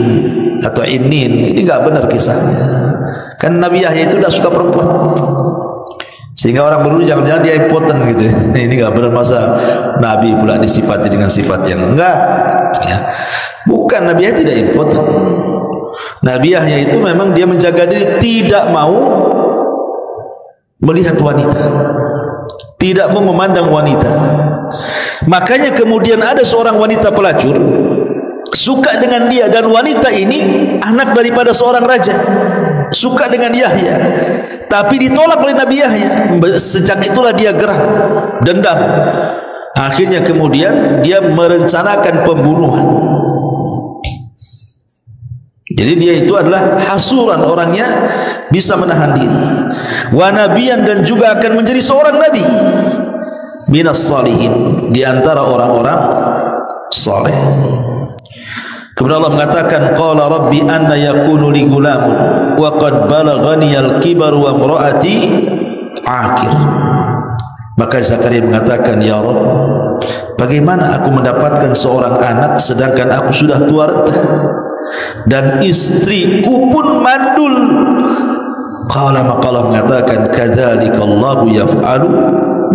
atau inin. Ini enggak benar kisahnya. Kan Nabi Yahya itu sudah suka perempuan, sehingga orang berpikir jangan-jangan dia impoten gitu. Ini enggak benar, masa Nabi pula disifati dengan sifat yang enggak ya. Bukan, Nabi Yahya tidak impoten. Nabi Yahya itu memang dia menjaga diri, tidak mau melihat wanita, tidak mau memandang wanita. Makanya kemudian ada seorang wanita pelacur suka dengan dia, dan wanita ini anak daripada seorang raja, suka dengan Yahya, tapi ditolak oleh Nabi Yahya. Sejak itulah dia geram, dendam. Akhirnya kemudian dia merencanakan pembunuhan. Jadi dia itu adalah hasuran, orangnya bisa menahan diri. Wa nabiyan, dan juga akan menjadi seorang nabi. Minas salihin, di antara orang-orang saleh. Kemudian Allah mengatakan, qala rabbi anna yakunu li gulamun wa qad balaghani al-kibar wa imraati aqir. Maka Zakaria mengatakan, ya Rabb, bagaimana aku mendapatkan seorang anak sedangkan aku sudah tua renta dan istriku pun mandul. Qala, maka Allah mengatakan, kadzalikallahu yaf'alu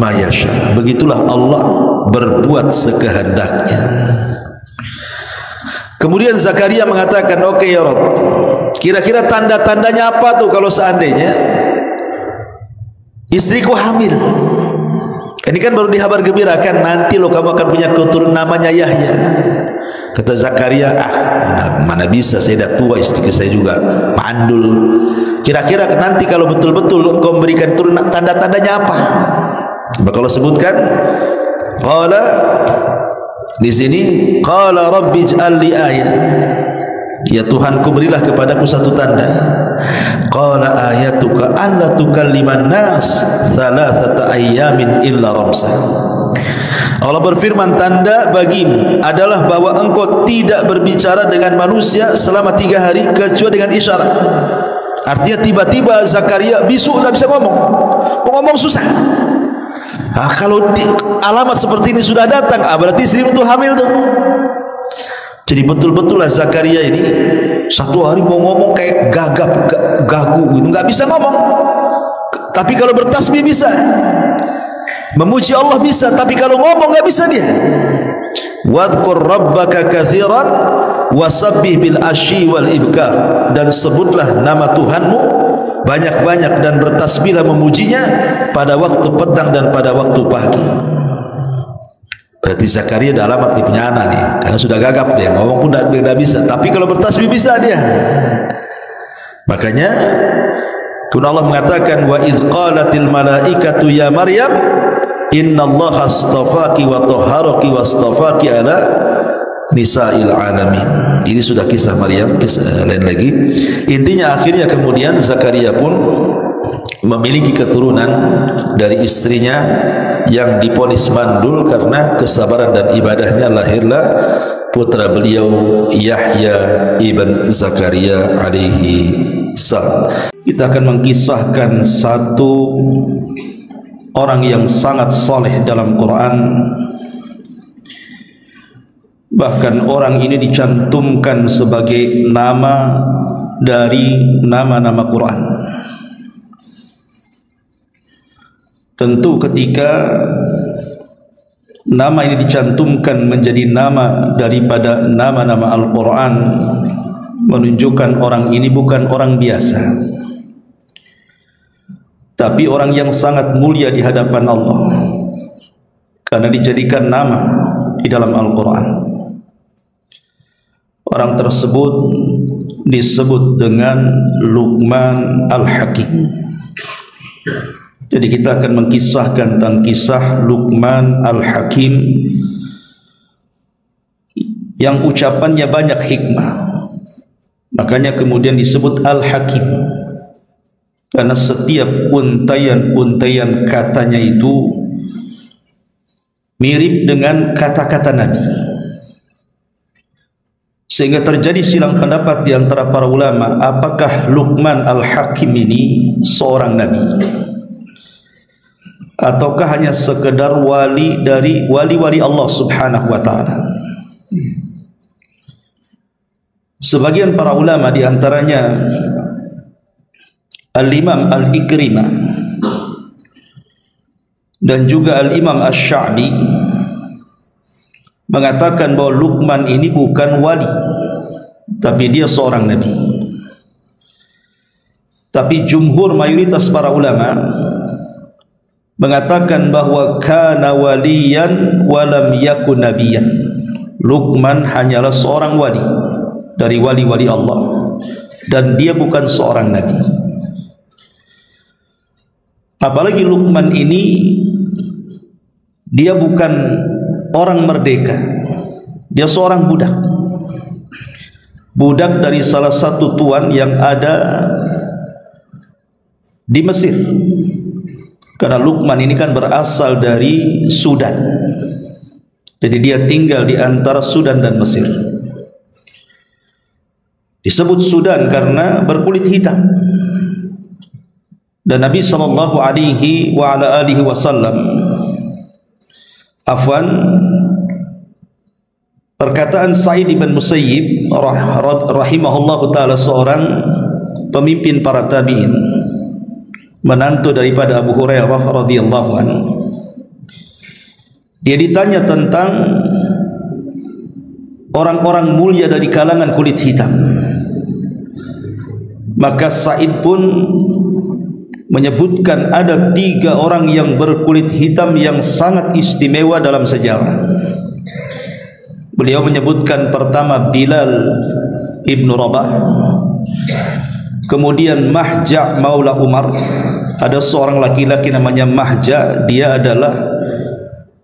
ma yasha. Begitulah Allah berbuat sekehendaknya. Kemudian Zakaria mengatakan, oke ya Rabb, kira-kira tanda-tandanya apa tuh kalau seandainya istriku hamil? Ini kan baru dihabar gembirakan, nanti lo kamu akan punya keturunan namanya Yahya. Kata Zakaria, mana bisa, saya dah tua, istri saya juga mandul. Kira-kira nanti kalau betul-betul engkau memberikan turunan, tanda-tandanya apa? Maka Allah sebutkan, qala, di sini, qala rabbi ij'al li ayah, ya Tuhanku, berilah kepadaku satu tanda. Qala ayatuka alla tukalliman nas thalathata ayyamin illa ramsa. Allah berfirman, tanda bagimu adalah bahwa engkau tidak berbicara dengan manusia selama 3 hari kecuali dengan isyarat. Artinya tiba-tiba Zakaria bisu, tidak bisa ngomong susah. Nah, kalau alamat seperti ini sudah datang, berarti istrimu itu hamil tuh. Jadi betul-betul lah Zakaria ini satu hari mau ngomong kayak gagap, gagu gitu, nggak bisa ngomong. Tapi kalau bertasbih bisa, memuji Allah bisa, tapi kalau ngomong nggak bisa dia. Wadhkur rabbaka katsiran wasabbih bil asyi wal ibkar, dan sebutlah nama Tuhanmu banyak-banyak dan bertasbihlah memujinya pada waktu petang dan pada waktu pagi. Berarti Zakaria dah alamat di punya anak nih, karena sudah gagap dia, ngomong pun tidak bisa, tapi kalau bertasbih bisa dia. Makanya kemudian Allah mengatakan, wa idh qalatil malaikatu ya Maryam innallaha astafaki wa tahharaki wa astafaki ala nisa'il alamin. Ini sudah kisah Maryam, kisah lain lagi. Intinya akhirnya kemudian Zakaria pun memiliki keturunan dari istrinya yang diponis mandul. Karena kesabaran dan ibadahnya lahirlah putra beliau Yahya ibn Zakaria alaihi salam. Kita akan mengkisahkan satu orang yang sangat saleh dalam Quran, Bahkan orang ini dicantumkan sebagai nama dari nama-nama Quran. Tentu ketika nama ini dicantumkan menjadi nama daripada nama-nama Al-Quran, menunjukkan orang ini bukan orang biasa, tapi orang yang sangat mulia di hadapan Allah, karena dijadikan nama di dalam Al-Quran. Orang tersebut disebut dengan Luqman Al-Hakim. Jadi kita akan mengkisahkan tentang kisah Luqman Al-Hakim yang ucapannya banyak hikmah. Makanya kemudian disebut Al-Hakim, karena setiap untayan-untayan katanya itu mirip dengan kata-kata Nabi, sehingga terjadi silang pendapat di antara para ulama, apakah Luqman Al-Hakim ini seorang Nabi ataukah hanya sekedar wali dari wali-wali Allah Subhanahu wa ta'ala. Sebagian para ulama, di antaranya Al-Imam Al-Ikrimah dan juga Al-Imam Asy-Sya'bi, mengatakan bahwa Luqman ini bukan wali, tapi dia seorang nabi. Tapi jumhur mayoritas para ulama mengatakan bahwa kana waliyan walam yakun nabiyan. Luqman hanyalah seorang wali dari wali-wali Allah, dan dia bukan seorang nabi. Apalagi Luqman ini dia bukan orang merdeka, dia seorang budak, budak dari salah satu tuan yang ada di Mesir. Karena Luqman ini kan berasal dari Sudan, jadi dia tinggal di antara Sudan dan Mesir. Disebut Sudan karena berkulit hitam, dan Nabi sallallahu alaihi wa ala alihi wasallam, perkataan Sa'id bin Musayyib rahimahullahu ta'ala, seorang pemimpin para tabi'in, menantu daripada Abu Hurairah radhiyallahu anhu. Dia ditanya tentang orang-orang mulia dari kalangan kulit hitam, maka Sa'id pun menyebutkan ada 3 orang yang berkulit hitam yang sangat istimewa dalam sejarah. Beliau menyebutkan pertama Bilal ibnu Rabah, kemudian Mahja Maula Umar. Ada seorang laki-laki namanya Mahja, dia adalah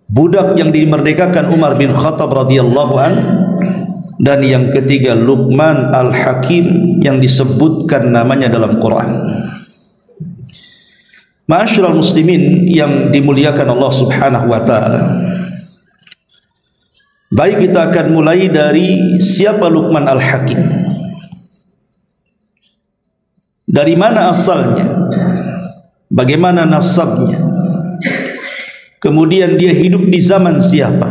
budak yang dimerdekakan Umar bin Khattab radhiyallahu an. Dan yang ketiga Luqman Al-Hakim yang disebutkan namanya dalam Quran. Ma'asyiral muslimin yang dimuliakan Allah Subhanahu wa ta'ala, baik, kita akan mulai dari siapa Luqman Al-Hakim, dari mana asalnya, bagaimana nasabnya, kemudian dia hidup di zaman siapa,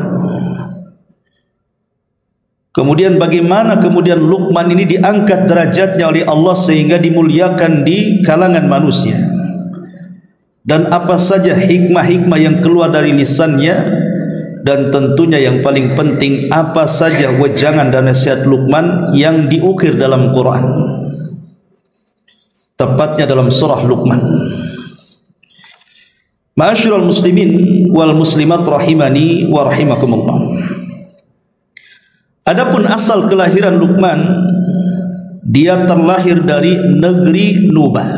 kemudian bagaimana kemudian Luqman ini diangkat derajatnya oleh Allah sehingga dimuliakan di kalangan manusia, dan apa saja hikmah-hikmah yang keluar dari lisannya, dan tentunya yang paling penting apa saja wejangan dan nasihat Luqman yang diukir dalam Quran, tepatnya dalam surah Luqman. Ma'asyiral muslimin wal muslimat rahimani wa rahimakumullah. Adapun asal kelahiran Luqman, dia terlahir dari negeri Nubah,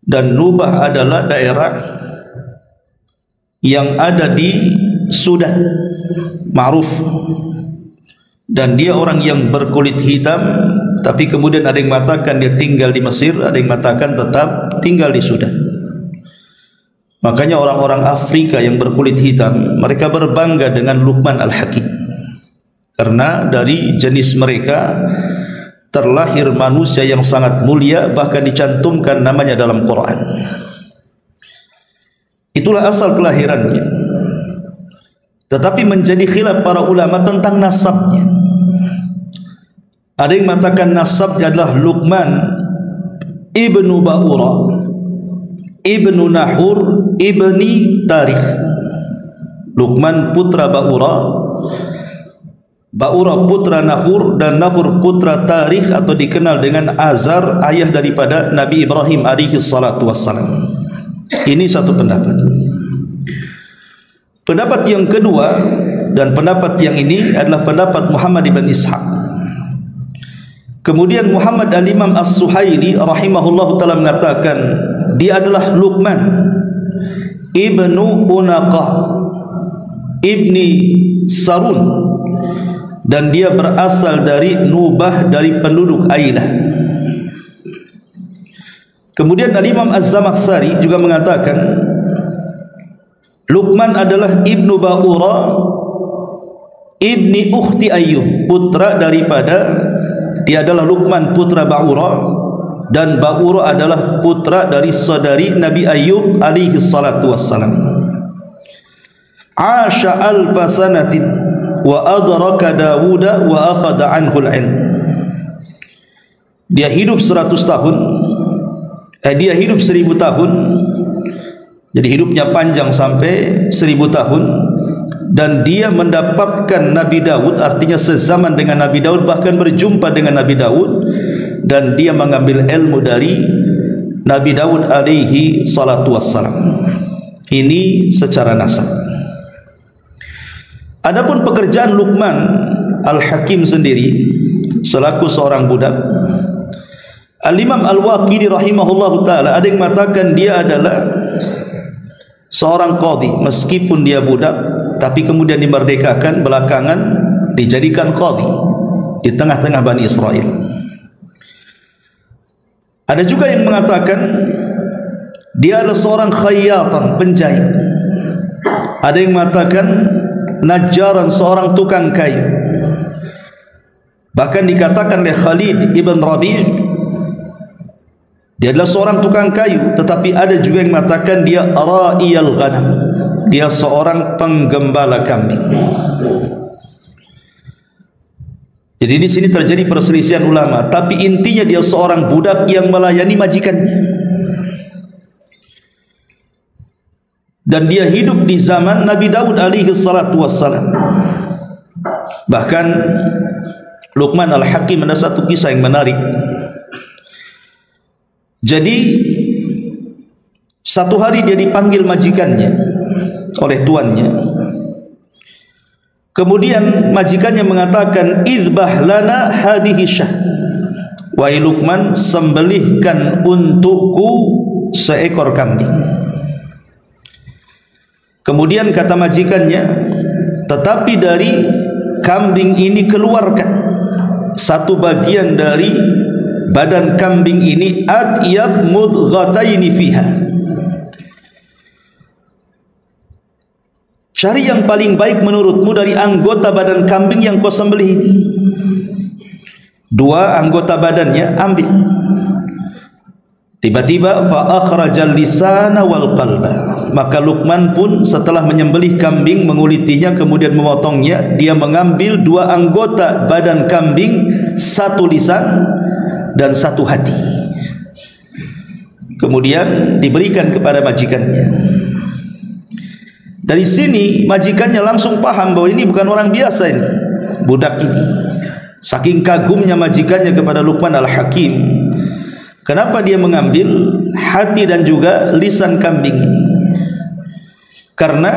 dan Nubah adalah daerah yang ada di Sudan, ma'ruf. Dan dia orang yang berkulit hitam, tapi kemudian ada yang mengatakan dia tinggal di Mesir, ada yang mengatakan tetap tinggal di Sudan. Makanya orang-orang Afrika yang berkulit hitam, mereka berbangga dengan Luqman Al-Hakim, karena dari jenis mereka terlahir manusia yang sangat mulia, bahkan dicantumkan namanya dalam Quran. Itulah asal kelahirannya. tetapi menjadi khilaf para ulama tentang nasabnya. Ada yang mengatakan nasabnya adalah Luqman ibnu Ba'ura ibnu Nahur ibni Tarikh. Luqman putra Ba'ura, Ba'ura putra Nahur, dan Nahur putra Tarikh atau dikenal dengan Azar, ayah daripada Nabi Ibrahim alaihi salatu wassalam. Ini satu pendapat. Pendapat yang kedua, dan pendapat yang ini adalah pendapat Muhammad ibn Ishaq. Kemudian Muhammad al-Imam As-Suhaili rahimahullah ta'ala mengatakan dia adalah Luqman ibnu Unaqah ibni Sarun, dan dia berasal dari Nubah, dari penduduk Ailah. Kemudian Al-Imam Az-Zamakhsyari juga mengatakan Luqman adalah ibnu Ba'ura ibni ukhti Ayyub, putra daripada, dia adalah Luqman putra Ba'ura, dan Ba'ura adalah putra dari saudari Nabi Ayyub alaihi salatu wassalam. Asha alfa sanatin wa adraka Dawuda wa akhadha anhu al-ilm. Dia hidup 100 tahun, dia hidup 1000 tahun, jadi hidupnya panjang sampai 1000 tahun, dan dia mendapatkan Nabi Daud, artinya sezaman dengan Nabi Daud, bahkan berjumpa dengan Nabi Daud, dan dia mengambil ilmu dari Nabi Daud alaihi salatu wassalam. Ini secara nasab. Adapun pekerjaan Luqman Al-Hakim sendiri selaku seorang budak, Al-Imam Al-Waqidi rahimahullahu ta'ala ada yang mengatakan dia adalah seorang qadhi, meskipun dia budak tapi kemudian dimerdekakan, belakangan dijadikan qadhi di tengah-tengah Bani Israel. Ada juga yang mengatakan dia adalah seorang khayyatan, penjahit. Ada yang mengatakan najjaran, seorang tukang kayu. Bahkan dikatakan oleh Khalid ibn Rabi' dia adalah seorang tukang kayu, tetapi ada juga yang mengatakan dia ra'iyal ghanam, dia seorang penggembala kambing. Jadi di sini terjadi perselisihan ulama, tapi intinya dia seorang budak yang melayani majikannya. Dan dia hidup di zaman Nabi Daud alaihi salatu wassalam. Bahkan Luqman Al-Hakim ada satu kisah yang menarik. Jadi satu hari dia dipanggil majikannya oleh tuannya. Kemudian majikannya mengatakan, "Izbah lana hadhihi syah." Wahai Luqman, sembelihkan untukku seekor kambing. Kemudian kata majikannya, tetapi dari kambing ini keluarkan satu bagian dari badan kambing ini, atyab mudghataini fiha. Cari yang paling baik menurutmu dari anggota badan kambing yang kau sembelih ini. 2 anggota badannya ambil. Tiba-tiba fa akhrajal lisana wal qalba. Maka Luqman pun setelah menyembelih kambing, mengulitinya, kemudian memotongnya, dia mengambil 2 anggota badan kambing, 1 lisan dan 1 hati. Kemudian diberikan kepada majikannya. Dari sini majikannya langsung paham bahwa ini bukan orang biasa, ini budak ini. Saking kagumnya majikannya kepada Luqman Al-Hakim, kenapa dia mengambil hati dan juga lisan kambing ini? Karena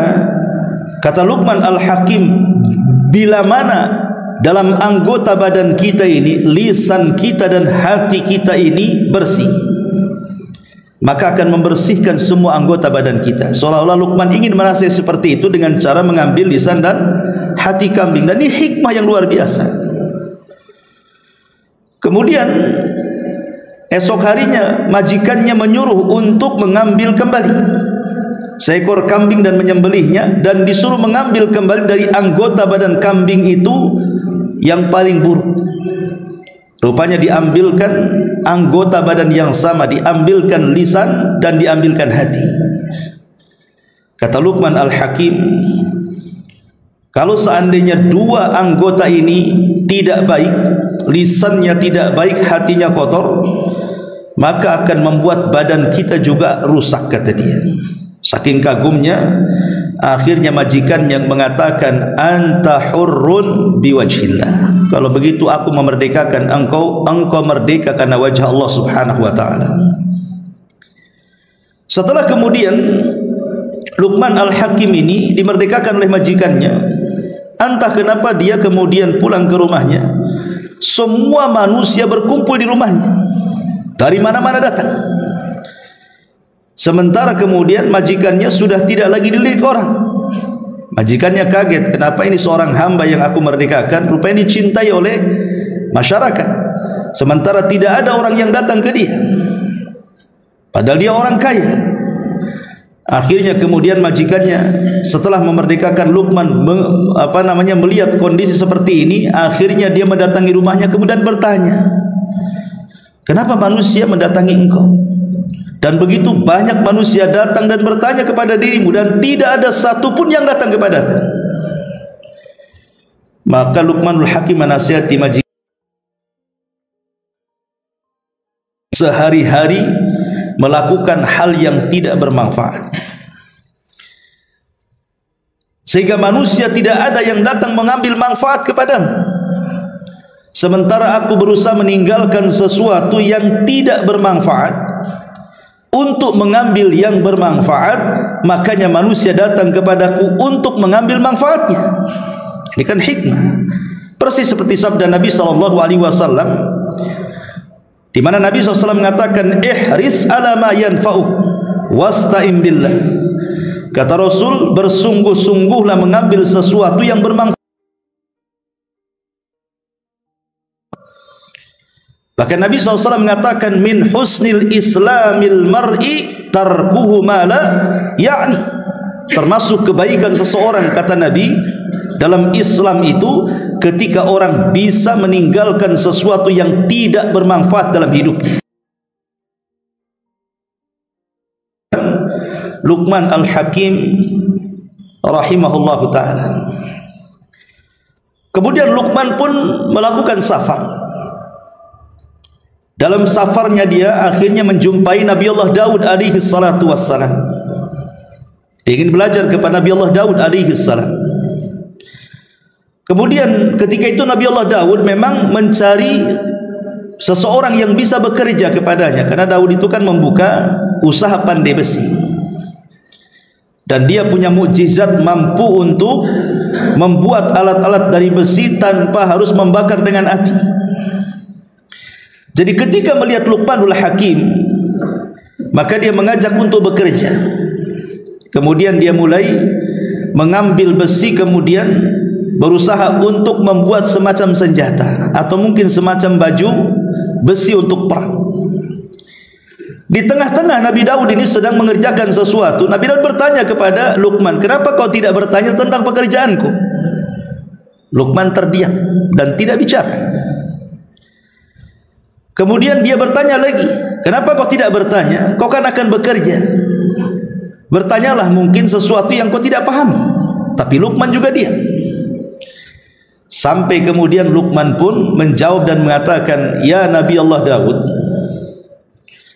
kata Luqman Al-Hakim, bila mana dalam anggota badan kita ini, lisan kita dan hati kita ini bersih, maka akan membersihkan semua anggota badan kita. Seolah-olah Luqman ingin menasihati seperti itu dengan cara mengambil lisan dan hati kambing. Dan ini hikmah yang luar biasa. Kemudian esok harinya majikannya menyuruh untuk mengambil kembali seekor kambing dan menyembelihnya, dan disuruh mengambil kembali dari anggota badan kambing itu yang paling buruk. Rupanya diambilkan anggota badan yang sama, diambilkan lisan dan diambilkan hati. Kata Luqman Al-Hakim, Kalau seandainya dua anggota ini tidak baik, lisannya tidak baik, hatinya kotor, maka akan membuat badan kita juga rusak, kata dia. Saking kagumnya, akhirnya majikan yang mengatakan, anta hurrun biwajhillah. Kalau begitu aku memerdekakan engkau, engkau merdeka karena wajah Allah subhanahu wa ta'ala. Setelah kemudian Luqman Al-Hakim ini dimerdekakan oleh majikannya, entah kenapa dia kemudian pulang ke rumahnya, semua manusia berkumpul di rumahnya, dari mana-mana datang. Sementara kemudian majikannya sudah tidak lagi dilirik orang. Majikannya kaget, kenapa ini seorang hamba yang aku merdekakan rupanya dicintai oleh masyarakat, sementara tidak ada orang yang datang ke dia, padahal dia orang kaya. Akhirnya kemudian majikannya setelah memerdekakan Luqman melihat kondisi seperti ini, akhirnya dia mendatangi rumahnya kemudian bertanya, kenapa manusia mendatangi engkau? Dan begitu banyak manusia datang dan bertanya kepada dirimu, dan tidak ada satupun yang datang kepadamu. Maka Luqmanul Hakim menasihati majikan, sehari-hari melakukan hal yang tidak bermanfaat, sehingga manusia tidak ada yang datang mengambil manfaat kepadamu, sementara aku berusaha meninggalkan sesuatu yang tidak bermanfaat untuk mengambil yang bermanfaat. Makanya manusia datang kepadaku untuk mengambil manfaatnya. Ini kan hikmah, persis seperti sabda Nabi SAW, di mana Nabi SAW mengatakan, ihris ala ma yanfa'uk wasta'in billah. Kata Rasul, bersungguh-sungguhlah mengambil sesuatu yang bermanfaat. Bahkan Nabi SAW mengatakan, min husnil islamil mar'i tarkuhu ma la ya'ni. Termasuk kebaikan seseorang, kata Nabi, dalam Islam itu ketika orang bisa meninggalkan sesuatu yang tidak bermanfaat dalam hidupnya. Luqman Al-Hakim rahimahullahu ta'ala. Kemudian Luqman pun melakukan safar. Dalam safarnya dia akhirnya menjumpai Nabi Allah Daud alaihi salatu wassalam. Dia ingin belajar kepada Nabi Allah Daud alaihi salam. Kemudian ketika itu Nabi Allah Daud memang mencari seseorang yang bisa bekerja kepadanya, karena Daud itu kan membuka usaha pandai besi, dan dia punya mukjizat mampu untuk membuat alat-alat dari besi tanpa harus membakar dengan api. Jadi ketika melihat Luqmanul Hakim, maka dia mengajak untuk bekerja. Kemudian dia mulai mengambil besi, kemudian berusaha untuk membuat semacam senjata atau mungkin semacam baju besi untuk perang. Di tengah-tengah Nabi Daud ini sedang mengerjakan sesuatu, Nabi Daud bertanya kepada Luqman, kenapa kau tidak bertanya tentang pekerjaanku? Luqman terdiam dan tidak bicara. Kemudian dia bertanya lagi, kenapa kau tidak bertanya? Kau kan akan bekerja. Bertanyalah mungkin sesuatu yang kau tidak pahami. Tapi Luqman juga diam. Sampai kemudian Luqman pun menjawab dan mengatakan, ya Nabi Allah Daud,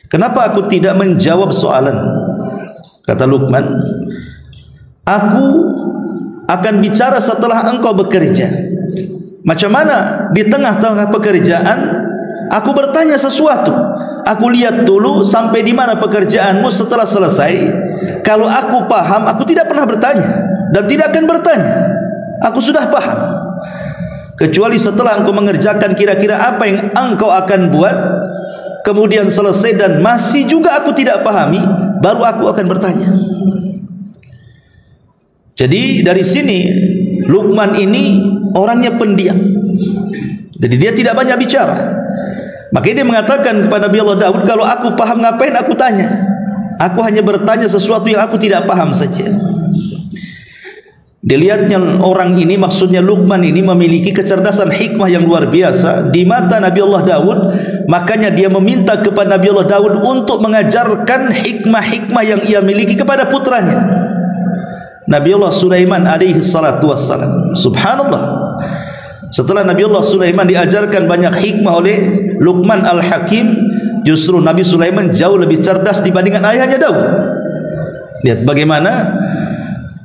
kenapa aku tidak menjawab soalan? Kata Luqman, aku akan bicara setelah engkau bekerja. Macam mana di tengah-tengah pekerjaan aku bertanya sesuatu? Aku lihat dulu sampai di mana pekerjaanmu, setelah selesai, kalau aku paham, aku tidak pernah bertanya dan tidak akan bertanya. Aku sudah paham. Kecuali setelah engkau mengerjakan kira-kira apa yang engkau akan buat, kemudian selesai dan masih juga aku tidak pahami, baru aku akan bertanya. Jadi dari sini Luqman ini orangnya pendiam. Jadi dia tidak banyak bicara. Makanya dia mengatakan kepada Nabi Allah Daud, kalau aku paham ngapain aku tanya? Aku hanya bertanya sesuatu yang aku tidak paham saja. Dilihatnya orang ini, maksudnya Luqman ini memiliki kecerdasan hikmah yang luar biasa di mata Nabi Allah Daud. Makanya dia meminta kepada Nabi Allah Daud untuk mengajarkan hikmah-hikmah yang ia miliki kepada putranya. Nabiullah Sulaiman alaihi salatu wassalam. Subhanallah, setelah Nabiullah Sulaiman diajarkan banyak hikmah oleh Luqman Al-Hakim, justru Nabi Sulaiman jauh lebih cerdas dibandingkan ayahnya Daud. Lihat bagaimana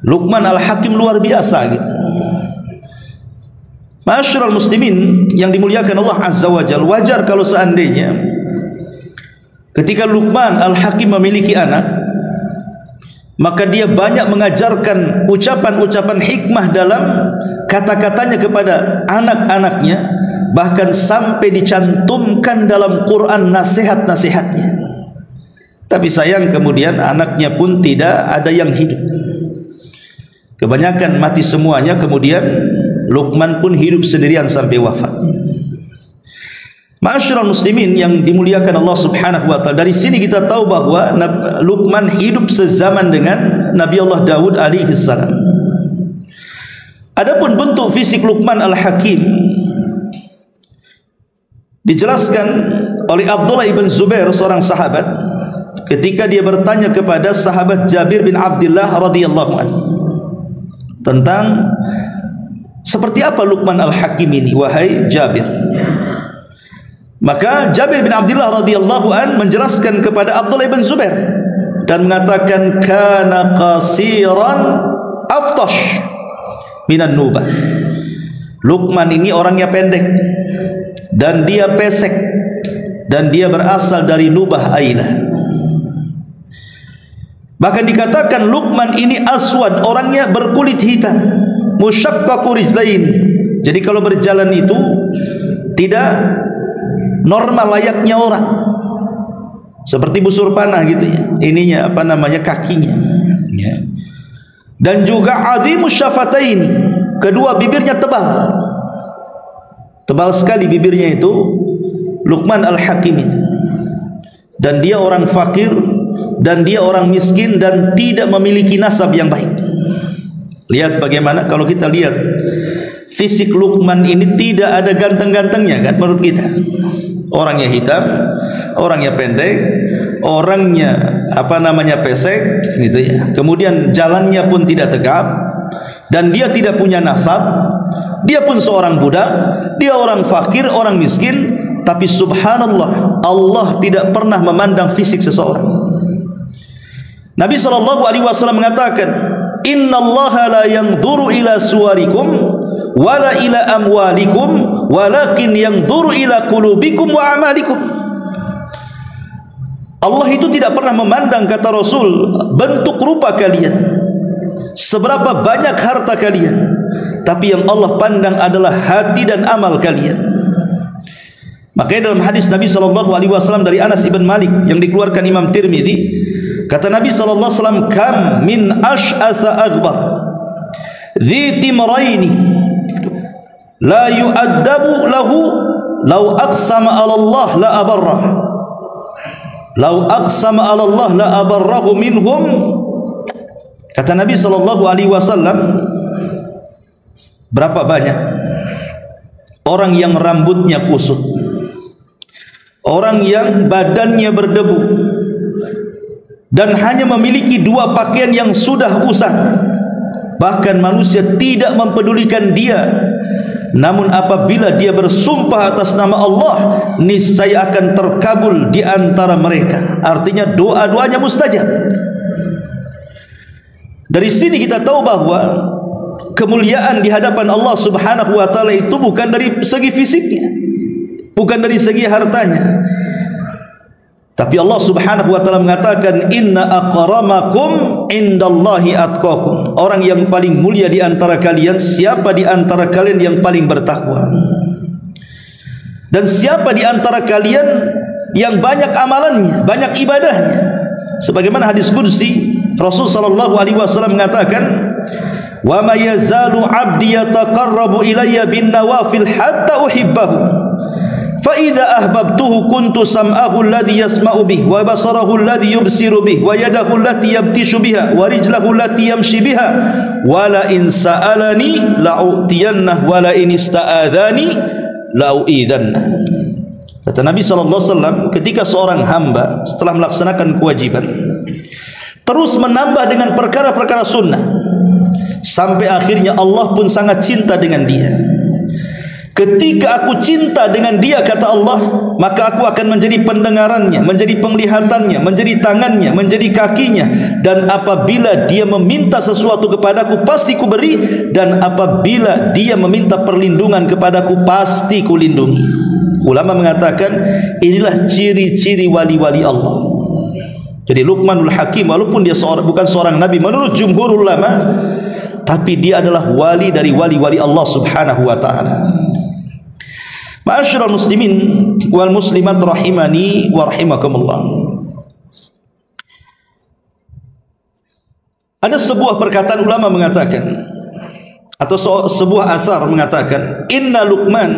Luqman Al-Hakim luar biasa gitu. Ma'asyiral muslimin yang dimuliakan Allah Azza wa Jalla, wajar kalau seandainya ketika Luqman Al-Hakim memiliki anak, maka dia banyak mengajarkan ucapan-ucapan hikmah dalam kata-katanya kepada anak-anaknya, bahkan sampai dicantumkan dalam Quran nasihat-nasihatnya. Tapi sayang kemudian anaknya pun tidak ada yang hidup, kebanyakan mati semuanya. Kemudian Luqman pun hidup sendirian sampai wafat. Ma'asyiral muslimin yang dimuliakan Allah Subhanahu wa taala, dari sini kita tahu bahwa Luqman hidup sezaman dengan Nabi Allah Daud alaihi salam. Adapun bentuk fisik Luqman Al-Hakim dijelaskan oleh Abdullah ibn Zubair, seorang sahabat, ketika dia bertanya kepada sahabat Jabir bin Abdullah radhiyallahu anhu tentang seperti apa Luqman Al-Hakim ini, wahai Jabir. Maka Jabir bin Abdullah radhiyallahu an menjelaskan kepada Abdullah bin Zubair dan mengatakan, kana qasiran aftash minan nubah. Luqman ini orangnya pendek dan dia pesek dan dia berasal dari Nubah Ailah. Bahkan dikatakan Luqman ini aswad, orangnya berkulit hitam, musyaqqaqu rijlaini. Jadi kalau berjalan itu tidak normal layaknya orang, seperti busur panah gitu ya. Ininya apa namanya, kakinya ya. Dan juga azimus syafataini, kedua bibirnya tebal, tebal sekali bibirnya itu Luqman Al-Hakim ini. Dan dia orang fakir dan dia orang miskin dan tidak memiliki nasab yang baik. Lihat bagaimana kalau kita lihat fisik Luqman ini, tidak ada ganteng-gantengnya kan menurut kita. Orangnya hitam, orangnya pendek, orangnya apa namanya, pesek gitu ya. Kemudian jalannya pun tidak tegap dan dia tidak punya nasab. Dia pun seorang budak, dia orang fakir, orang miskin, tapi subhanallah, Allah tidak pernah memandang fisik seseorang. Nabi SAW mengatakan, innallaha la yanzuru ila suwarikum wala ila amwalikum walakin yanzuru ila qulubikum wa amalikum. Allah itu tidak pernah memandang, kata Rasul, bentuk rupa kalian, seberapa banyak harta kalian, tapi yang Allah pandang adalah hati dan amal kalian. Makanya dalam hadis Nabi SAW dari Anas ibn Malik yang dikeluarkan Imam Tirmidzi, kata Nabi SAW, kam min ash'atha aghbar dhi timraini la yu'addabu lahu law aqsama 'ala Allah la abarrah, law aqsama 'ala Allah la abarrahu minhum. Kata Nabi SAW, berapa banyak orang yang rambutnya kusut, orang yang badannya berdebu dan hanya memiliki dua pakaian yang sudah usang, bahkan manusia tidak mempedulikan dia. Namun apabila dia bersumpah atas nama Allah, niscaya akan terkabul di antara mereka. Artinya doa-doanya mustajab. Dari sini kita tahu bahwa kemuliaan di hadapan Allah Subhanahu wa taala itu bukan dari segi fisiknya, bukan dari segi hartanya. Tapi Allah Subhanahu wa taala mengatakan, inna aqramakum indallahi atqakum. Orang yang paling mulia di antara kalian, siapa di antara kalian yang paling bertakwa? Dan siapa di antara kalian yang banyak amalannya, banyak ibadahnya? Sebagaimana hadis qudsi, Rasul sallallahu alaihi wasallam mengatakan, wa ma yazalu 'abdi yataqarrabu ilayya bin nawafil hatta uhibbahu. فَإِذَا أَحْبَبْتُهُ كُنْتُ سَمْعَهُ الَّذِي يَسْمَعُ بِهِ وَبَصَرَهُ الَّذِي يُبْصِرُ بِهِ وَيَدَهُ الَّتِي يَبْطِشُ بِهَا وَرِجْلَهُ الَّتِي يَمْشِي بِهَا وَلَئِنْ سَأَلَنِي لَأُعْطِيَنَّهُ وَلَئِنِ اسْتَآذَانِي لَأُعِيذَنَّهُ. Kata Nabi SAW, ketika seorang hamba setelah melaksanakan kewajiban terus menambah dengan perkara-perkara sunnah, sampai akhirnya Allah pun sangat cinta dengan dia. Ketika aku cinta dengan dia, kata Allah, maka aku akan menjadi pendengarannya, menjadi penglihatannya, menjadi tangannya, menjadi kakinya. Dan apabila dia meminta sesuatu kepadaku, pasti ku beri. Dan apabila dia meminta perlindungan kepadaku, pasti ku lindungi. Ulama mengatakan inilah ciri-ciri wali-wali Allah. Jadi Luqmanul Hakim, walaupun dia bukan seorang nabi menurut jumhur ulama, tapi dia adalah wali dari wali-wali Allah subhanahu wa ta'ala. Ma'asyiral muslimin wal muslimat rahimani wa rahimakumullah. Ada sebuah perkataan ulama mengatakan, atau sebuah athar mengatakan, inna Luqman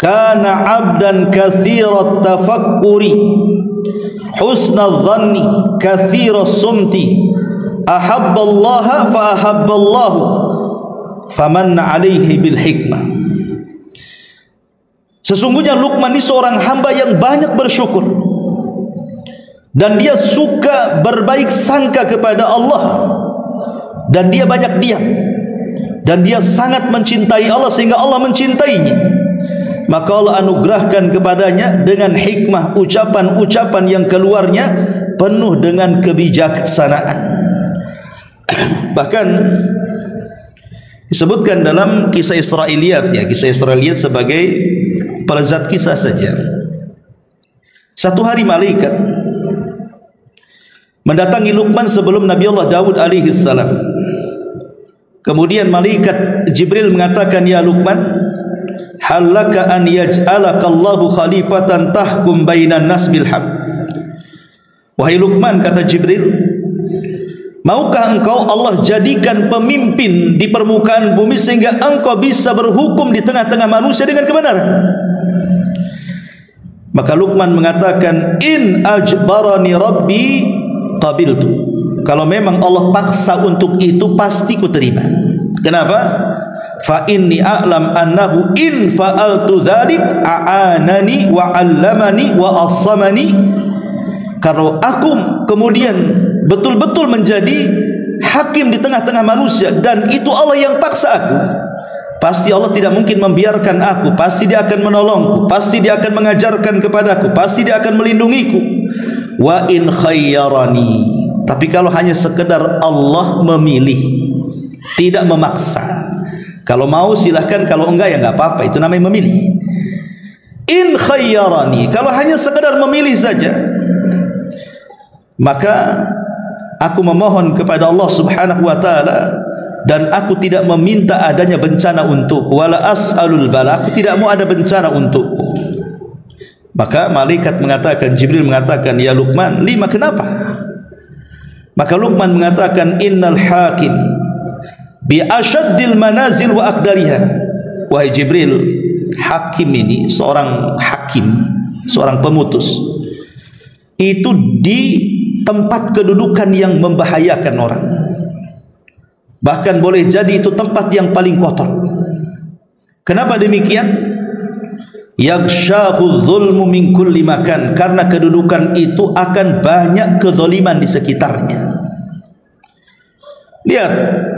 kana 'abdan katsirat tafakkuri husnadh dhanni katsiras sumti ahabballaha fa ahabballahu famanna 'alaihi bil hikmah. Sesungguhnya Luqman ini seorang hamba yang banyak bersyukur, dan dia suka berbaik sangka kepada Allah, dan dia banyak diam, dan dia sangat mencintai Allah sehingga Allah mencintainya. Maka Allah anugerahkan kepadanya dengan hikmah, ucapan-ucapan yang keluarnya penuh dengan kebijaksanaan. Bahkan disebutkan dalam kisah Israiliyat, ya, kisah Israiliyat sebagai pelezat kisah saja. Satu hari malaikat mendatangi Luqman sebelum Nabi Allah Daud alaihi salam. Kemudian malaikat Jibril mengatakan, ya Luqman, halaka an yaj'alaka Allahu khalifatan tahkum bainan nas bil haq. Wahai Luqman, kata Jibril, maukah engkau Allah jadikan pemimpin di permukaan bumi sehingga engkau bisa berhukum di tengah-tengah manusia dengan kebenaran? Maka Luqman mengatakan, in ajbarani rabbi qabiltu. Kalau memang Allah paksa untuk itu, pasti ku terima. Kenapa? Fa inni a'lam annahu in fa'altu dzalik a'anani wa 'allamani wa assamani. Kalau aku kemudian betul-betul menjadi hakim di tengah-tengah manusia, dan itu Allah yang paksa aku, pasti Allah tidak mungkin membiarkan aku, pasti dia akan menolongku, pasti dia akan mengajarkan kepadaku, pasti dia akan melindungiku. Wa in khayyarani, tapi kalau hanya sekedar Allah memilih, tidak memaksa, kalau mau silahkan, kalau enggak ya enggak apa-apa, itu namanya memilih. In khayyarani, kalau hanya sekedar memilih saja, maka aku memohon kepada Allah subhanahu wa ta'ala, dan aku tidak meminta adanya bencana untukku, wala as'alul bala, aku tidak mau ada bencana untukku. Maka malaikat mengatakan, Jibril mengatakan, ya Luqman, lima, kenapa? Maka Luqman mengatakan, innal hakim bi asyaddil manazil wa aqdariha. Wahai Jibril, hakim ini, seorang hakim, seorang pemutus, itu di tempat kedudukan yang membahayakan orang. Bahkan boleh jadi itu tempat yang paling kotor. Kenapa demikian? Yaghshahu dzulmu min kulli makan, karena kedudukan itu akan banyak kezaliman di sekitarnya. Lihat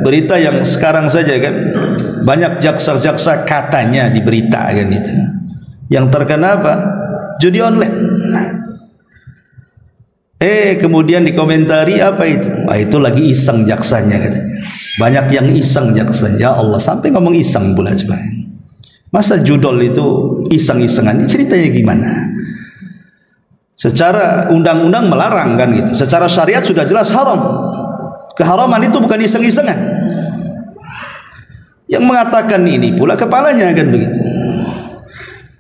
berita yang sekarang saja kan, banyak jaksa-jaksa katanya di berita kan itu. Yang terkena apa? Judi online. Kemudian dikomentari apa itu? Wah, itu lagi iseng jaksanya katanya. Banyak yang iseng jaksanya. Ya Allah, sampai ngomong iseng pula coba. Masa judul itu iseng-isengan? Ini ceritanya gimana? Secara undang-undang melarang kan gitu. Secara syariat sudah jelas haram. Keharaman itu bukan iseng-isengan. Yang mengatakan ini pula kepalanya kan begitu.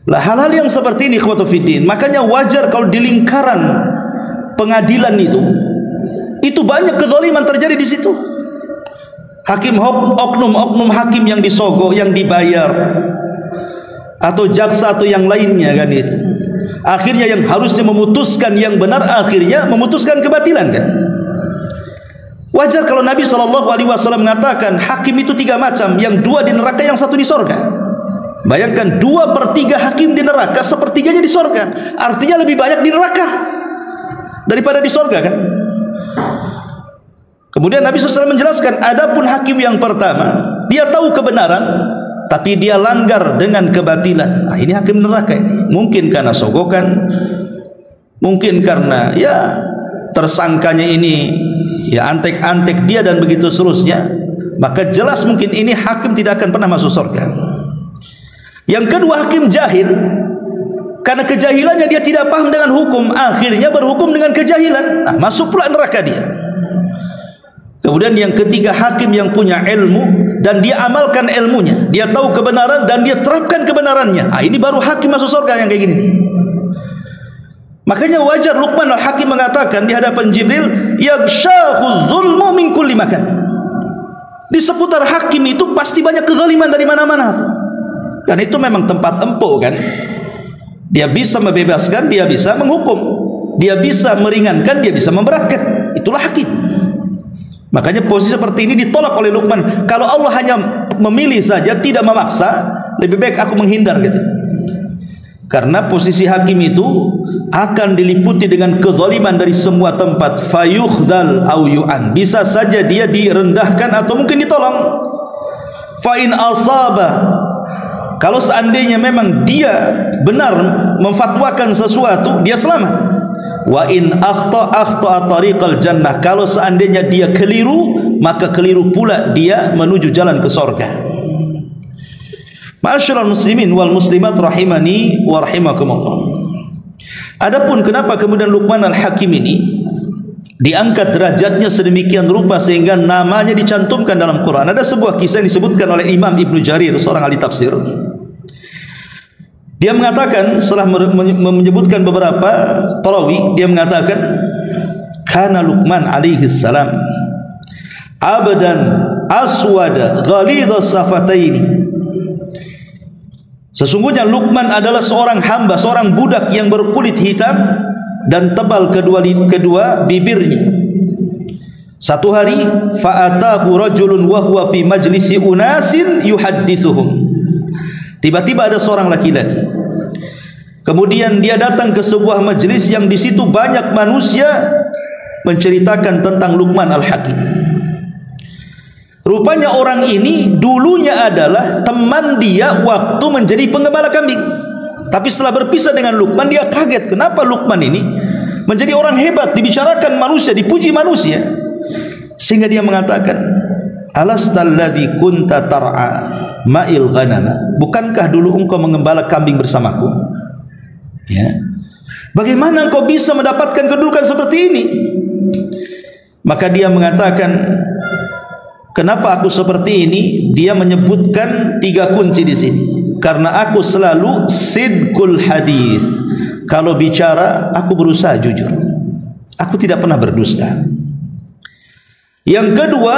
Lah hal-hal yang seperti ini ikhwatu fiddin, makanya wajar kalau di lingkaran pengadilan itu banyak kezaliman terjadi di situ. Hakim oknum hakim yang disogok, yang dibayar, atau jaksa atau yang lainnya kan itu. Akhirnya yang harusnya memutuskan yang benar, akhirnya memutuskan kebatilan kan. Wajar kalau Nabi SAW mengatakan hakim itu 3 macam, yang 2 di neraka, yang 1 di sorga. Bayangkan 2/3 hakim di neraka, 1/3-nya di sorga. Artinya lebih banyak di neraka daripada di sorga kan. Kemudian Nabi SAW menjelaskan, adapun hakim yang pertama, dia tahu kebenaran tapi dia langgar dengan kebatilan. Nah, ini hakim neraka ini. Mungkin karena sogokan, mungkin karena ya tersangkanya ini ya antek-antek dia dan begitu seterusnya. Maka jelas mungkin ini hakim tidak akan pernah masuk surga. Yang kedua, hakim jahil. Karena kejahilannya dia tidak paham dengan hukum, akhirnya berhukum dengan kejahilan. Nah, masuk pula neraka dia. Kemudian yang ketiga, hakim yang punya ilmu dan dia amalkan ilmunya, dia tahu kebenaran dan dia terapkan kebenarannya. Ah, ini baru hakim masuk surga yang kayak gini nih. Makanya wajar Luqman Al-Hakim mengatakan di hadapan Jibril, yaghshahu dzulmu min kulli makan. Di seputar hakim itu pasti banyak kezaliman dari mana-mana. Dan itu memang tempat empuk kan. Dia bisa membebaskan, dia bisa menghukum, dia bisa meringankan, dia bisa memberatkan. Itulah hakim. Makanya posisi seperti ini ditolak oleh Luqman. Kalau Allah hanya memilih saja, tidak memaksa, lebih baik aku menghindar gitu. Karena posisi hakim itu akan diliputi dengan kezaliman dari semua tempat. Fayukhdal au yu'an. Bisa saja dia direndahkan atau mungkin ditolong. Fa in asaba, kalau seandainya memang dia benar memfatwakan sesuatu, dia selamat. Wa in akhta tariqal jannah, kalau seandainya dia keliru, maka keliru pula dia menuju jalan ke surga. Ma'asyiral muslimin wal muslimat rahimani wa rahimakumullah. Adapun kenapa kemudian Luqman Al-Hakim ini diangkat derajatnya sedemikian rupa sehingga namanya dicantumkan dalam Quran. Ada sebuah kisah yang disebutkan oleh Imam Ibnu Jarir, seorang ahli tafsir. Dia mengatakan setelah menyebutkan beberapa perawi, dia mengatakan kana Luqman alaihi salam abdan aswada ghalidhas safataini. Sesungguhnya Luqman adalah seorang hamba, seorang budak yang berkulit hitam dan tebal kedua bibirnya. Satu hari fa'atahu rajulun wa huwa fi majlisi unasin yuhaddithuhum. Tiba-tiba ada seorang laki-laki. Kemudian dia datang ke sebuah majlis yang di situ banyak manusia menceritakan tentang Luqman Al-Hakim. Rupanya orang ini dulunya adalah teman dia waktu menjadi penggembala kambing. Tapi setelah berpisah dengan Luqman, dia kaget. Kenapa Luqman ini menjadi orang hebat, dibicarakan manusia, dipuji manusia. Sehingga dia mengatakan, alastalladzi kunta tar'a ma'il ghanama, bukankah dulu engkau mengembala kambing bersamaku? Ya. Bagaimana engkau bisa mendapatkan kedudukan seperti ini? Maka dia mengatakan, kenapa aku seperti ini? Dia menyebutkan 3 kunci di sini. Karena aku selalu sidqul hadis. Kalau bicara aku berusaha jujur. Aku tidak pernah berdusta. Yang kedua,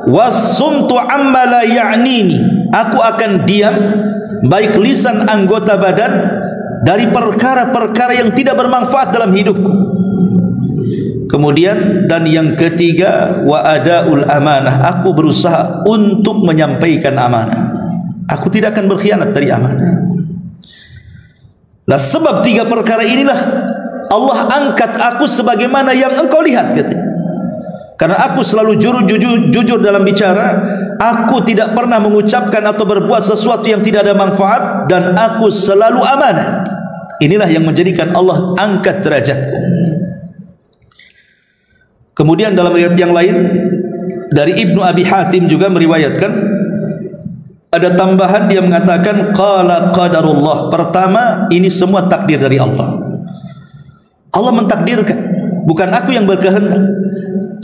wasumtu amma la ya'nini. Aku akan diam, baik lisan anggota badan, dari perkara-perkara yang tidak bermanfaat dalam hidupku. Kemudian, dan yang ketiga, wa adaul amanah. Aku berusaha untuk menyampaikan amanah. Aku tidak akan berkhianat dari amanah. Lah sebab 3 perkara inilah Allah angkat aku sebagaimana yang engkau lihat, katanya. Karena aku selalu jujur dalam bicara, aku tidak pernah mengucapkan atau berbuat sesuatu yang tidak ada manfaat, dan aku selalu amanah. Inilah yang menjadikan Allah angkat derajatku. Kemudian dalam riwayat yang lain dari Ibnu Abi Hatim juga meriwayatkan, ada tambahan, dia mengatakan qala qadarullah. Pertama, ini semua takdir dari Allah. Allah mentakdirkan, bukan aku yang berkehendak.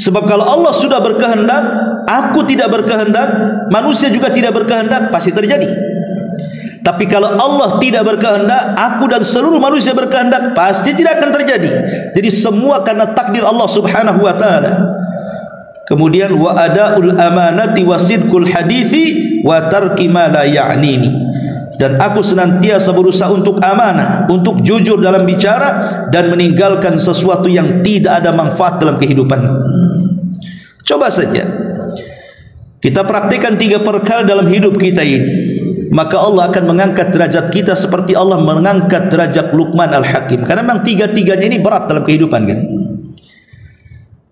Sebab kalau Allah sudah berkehendak, aku tidak berkehendak, manusia juga tidak berkehendak, pasti terjadi. Tapi kalau Allah tidak berkehendak, aku dan seluruh manusia berkehendak, pasti tidak akan terjadi. Jadi semua karena takdir Allah Subhanahu wa taala. Kemudian wa adaul amanati wasidqul hadithi wa tarki ma la ya'nini. Dan aku senantiasa berusaha untuk amanah, untuk jujur dalam bicara, dan meninggalkan sesuatu yang tidak ada manfaat dalam kehidupan. Coba saja kita praktikkan 3 perkara dalam hidup kita ini, maka Allah akan mengangkat derajat kita seperti Allah mengangkat derajat Luqman Al-Hakim. Karena memang 3-tiganya ini berat dalam kehidupan kan.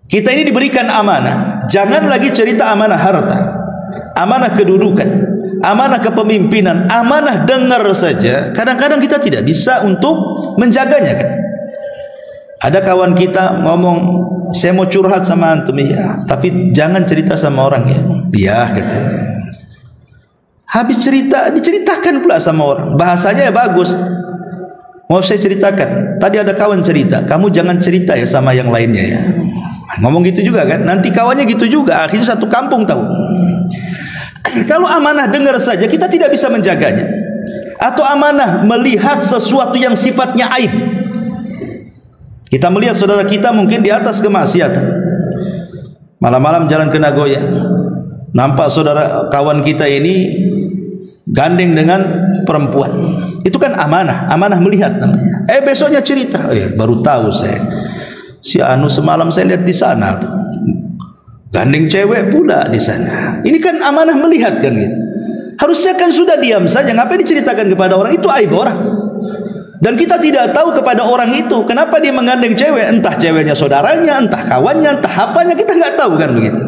Kita ini diberikan amanah. Jangan lagi cerita amanah harta, amanah kedudukan, amanah kepemimpinan, amanah dengar saja. Kadang-kadang kita tidak bisa untuk menjaganya kan. Ada kawan kita ngomong, saya mau curhat sama antum, ya, tapi jangan cerita sama orang ya. Iya katanya. Habis cerita, diceritakan pula sama orang. Bahasanya ya bagus. Mau saya ceritakan, tadi ada kawan cerita, kamu jangan cerita ya sama yang lainnya ya. Ngomong gitu juga kan, nanti kawannya gitu juga, akhirnya satu kampung tahu. Kalau amanah dengar saja kita tidak bisa menjaganya, atau amanah melihat sesuatu yang sifatnya aib. Kita melihat saudara kita mungkin di atas kemaksiatan, malam-malam jalan ke Nagoya, nampak saudara kawan kita ini gandeng dengan perempuan. Itu kan amanah, amanah melihat namanya. Besoknya cerita, baru tahu saya, si anu semalam saya lihat di sana tuh, gandeng cewek pula di sana. Ini kan amanah melihat kan gitu. Harusnya kan sudah diam saja, ngapain diceritakan kepada orang? Itu aib orang. Dan kita tidak tahu kepada orang itu kenapa dia menggandeng cewek, entah ceweknya saudaranya, entah kawannya, entah apanya, kita nggak tahu kan begitu.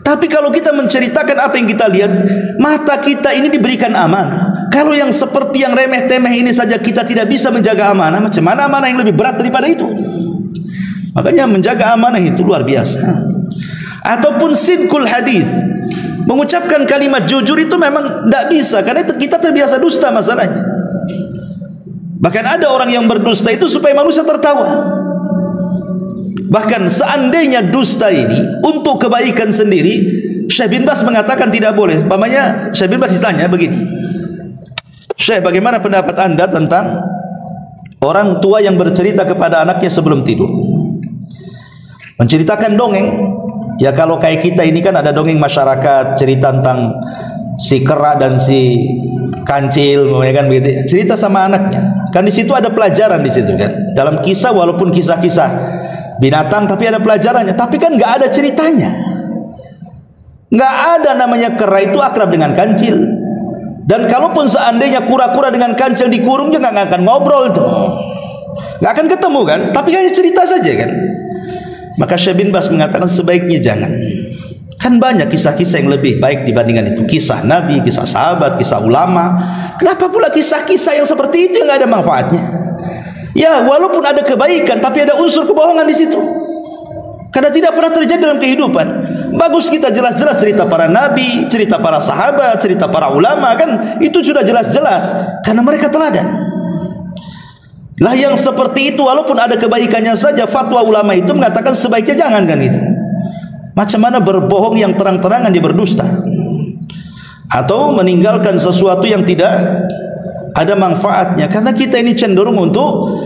Tapi kalau kita menceritakan apa yang kita lihat, mata kita ini diberikan amanah. Kalau yang seperti yang remeh-temeh ini saja kita tidak bisa menjaga amanah, macam mana amanah yang lebih berat daripada itu? Makanya menjaga amanah itu luar biasa. Ataupun sidqul hadis, mengucapkan kalimat jujur itu memang tidak bisa, karena kita terbiasa dusta masalahnya. Bahkan ada orang yang berdusta itu supaya manusia tertawa. Bahkan seandainya dusta ini untuk kebaikan sendiri, Syekh bin Bas mengatakan tidak boleh. Umpamanya Syekh bin Bas ditanya begini, Syekh, bagaimana pendapat anda tentang orang tua yang bercerita kepada anaknya sebelum tidur, menceritakan dongeng? Ya kalau kayak kita ini kan ada dongeng masyarakat, cerita tentang si kera dan si kancil, kan begitu. Cerita sama anaknya. Kan di situ ada pelajaran di situ kan. Dalam kisah, walaupun kisah-kisah binatang tapi ada pelajarannya. Tapi kan nggak ada ceritanya. Nggak ada namanya kera itu akrab dengan kancil. Dan kalaupun seandainya kura-kura dengan kancil dikurung, dia nggak akan ngobrol tuh. Nggak akan ketemu kan. Tapi hanya cerita saja kan. Maka Syekh bin Bas mengatakan sebaiknya jangan. Kan banyak kisah-kisah yang lebih baik dibandingkan itu. Kisah Nabi, kisah sahabat, kisah ulama. Kenapa pula kisah-kisah yang seperti itu yang nggak ada manfaatnya? Ya, walaupun ada kebaikan, tapi ada unsur kebohongan di situ. Karena tidak pernah terjadi dalam kehidupan. Bagus kita jelas-jelas cerita para nabi, cerita para sahabat, cerita para ulama, kan itu sudah jelas-jelas. Karena mereka teladan. Lah yang seperti itu walaupun ada kebaikannya saja, fatwa ulama itu mengatakan sebaiknya jangan kan itu. Macam mana berbohong yang terang-terangan dia berdusta, atau meninggalkan sesuatu yang tidak ada manfaatnya. Karena kita ini cenderung untuk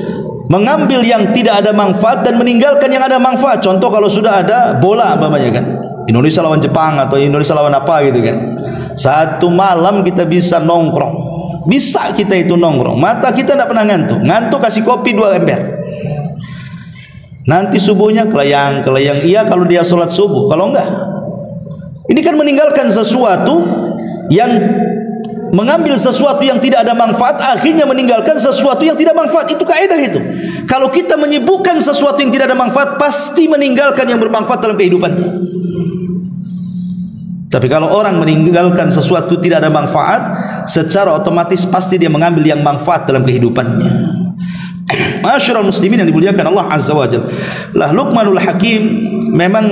mengambil yang tidak ada manfaat dan meninggalkan yang ada manfaat. Contoh kalau sudah ada bola umpamanya kan, Indonesia lawan Jepang atau Indonesia lawan apa gitu kan, satu malam kita bisa nongkrong, bisa kita itu nongkrong, mata kita tidak pernah ngantuk. Ngantuk kasih kopi 2 ember. Nanti subuhnya kelayang. Iya kalau dia sholat subuh. Kalau enggak, ini kan meninggalkan sesuatu yang, mengambil sesuatu yang tidak ada manfaat, akhirnya meninggalkan sesuatu yang tidak manfaat. Itu kaidah itu. Kalau kita menyibukkan sesuatu yang tidak ada manfaat, pasti meninggalkan yang bermanfaat dalam kehidupannya. Tapi kalau orang meninggalkan sesuatu tidak ada manfaat, secara otomatis pasti dia mengambil yang manfaat dalam kehidupannya. Masyarul muslimin yang dimuliakan Allah Azza wa Jalla. Lah Luqmanul Hakim memang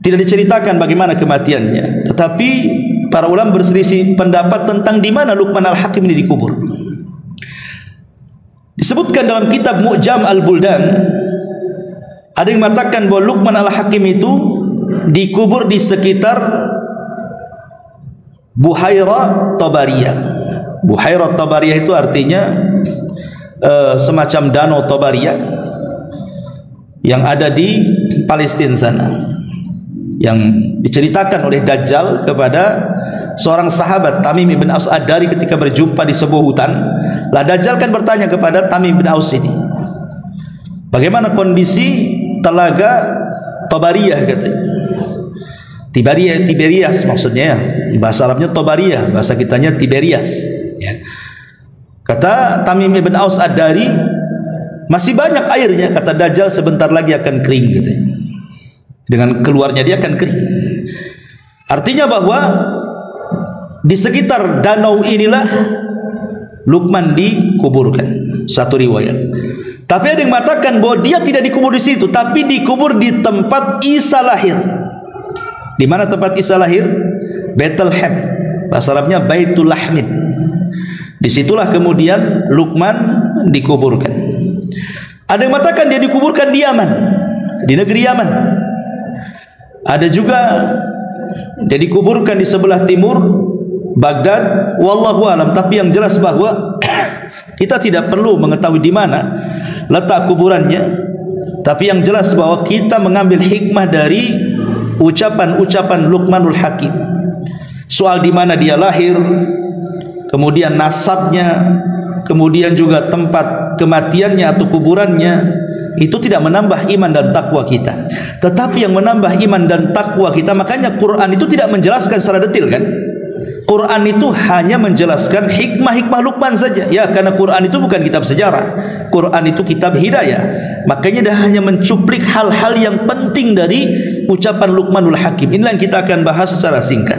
tidak diceritakan bagaimana kematiannya, tetapi para ulama berselisih pendapat tentang di mana Luqman Al-Hakim ini dikubur. Disebutkan dalam kitab Mu'jam Al-Buldan, ada yang mengatakan bahwa Luqman Al-Hakim itu dikubur di sekitar Buhaira Tabariyah. Buhaira Tabariyah itu artinya semacam danau Tabariyah yang ada di Palestina sana, yang diceritakan oleh Dajjal kepada seorang sahabat Tamim bin Aus Ad-Dari ketika berjumpa di sebuah hutan. Lah Dajjal kan bertanya kepada Tamim bin Aus ini, bagaimana kondisi telaga Tabariyah katanya. Tiberias maksudnya, bahasa Arabnya Tabariyah, bahasa kitanya Tiberias ya. Kata Tamim bin Aus Ad-Dari, masih banyak airnya. Kata Dajjal sebentar lagi akan kering katanya. Dengan keluarnya dia akan kering. Artinya bahwa di sekitar danau inilah Luqman dikuburkan. Satu riwayat. Tapi ada yang mengatakan bahwa dia tidak dikubur di situ, tapi dikubur di tempat Isa lahir. Di mana tempat Isa lahir? Bethlehem. Bahasa Arabnya Baitul Lahmin. Disitulah kemudian Luqman dikuburkan. Ada yang mengatakan dia dikuburkan di Yaman, di negeri Yaman. Ada juga dia dikuburkan di sebelah timur Baghdad, wallahu alam. Tapi yang jelas bahwa kita tidak perlu mengetahui di mana letak kuburannya, tapi yang jelas bahwa kita mengambil hikmah dari ucapan-ucapan Luqmanul Hakim soal di mana dia lahir, kemudian nasabnya, kemudian juga tempat kematiannya atau kuburannya. Itu tidak menambah iman dan takwa kita. Tetapi yang menambah iman dan takwa kita, makanya Quran itu tidak menjelaskan secara detail kan. Quran itu hanya menjelaskan hikmah-hikmah Luqman saja. Ya, karena Quran itu bukan kitab sejarah. Quran itu kitab hidayah. Makanya dia hanya mencuplik hal-hal yang penting dari ucapan Luqmanul Hakim. Inilah yang kita akan bahas secara singkat.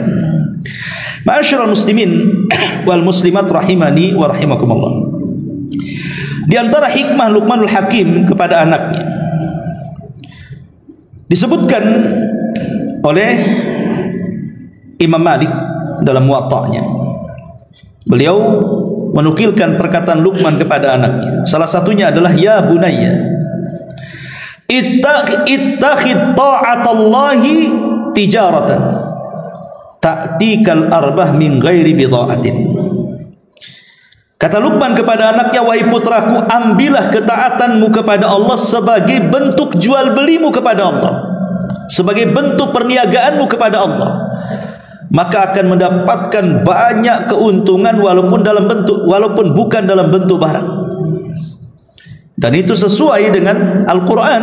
Ma'asyiral muslimin wal muslimat rahimani wa rahimakumullah. Di antara hikmah Luqmanul Hakim kepada anaknya disebutkan oleh Imam Malik dalam Muwatta'nya. Beliau menukilkan perkataan Luqman kepada anaknya. Salah satunya adalah ya bunayya ittakhid ta'atallahi tijaratan ta'tikal arbah min ghairi bida'atin. Kata Luqman kepada anaknya, wahai putraku, ambillah ketaatanmu kepada Allah sebagai bentuk jual belimu kepada Allah, sebagai bentuk perniagaanmu kepada Allah, maka akan mendapatkan banyak keuntungan walaupun bukan dalam bentuk barang. Dan itu sesuai dengan Al-Quran,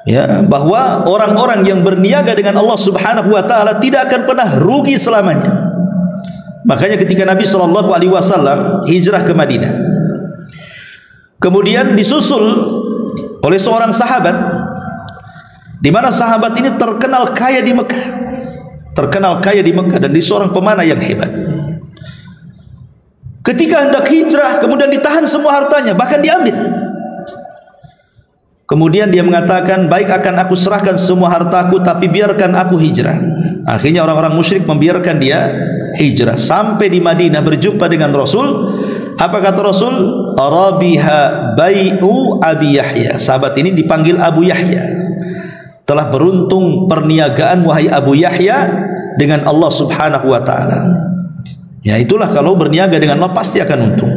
ya, bahwa orang-orang yang berniaga dengan Allah Subhanahu wa taala tidak akan pernah rugi selamanya. Makanya ketika Nabi SAW hijrah ke Madinah, kemudian disusul oleh seorang sahabat, di mana sahabat ini terkenal kaya di Mekah, dan dia seorang pemanah yang hebat. Ketika hendak hijrah, kemudian ditahan semua hartanya, bahkan diambil. Kemudian dia mengatakan, baik, akan aku serahkan semua hartaku, tapi biarkan aku hijrah. Akhirnya orang-orang musyrik membiarkan dia hijrah sampai di Madinah, berjumpa dengan Rasul. Apa kata Rasul? Arabiha bai'u Abi Yahya. Sahabat ini dipanggil Abu Yahya. Telah beruntung perniagaan wahai Abu Yahya dengan Allah Subhanahu wa taala. Ya, itulah kalau berniaga dengan Allah pasti akan untung.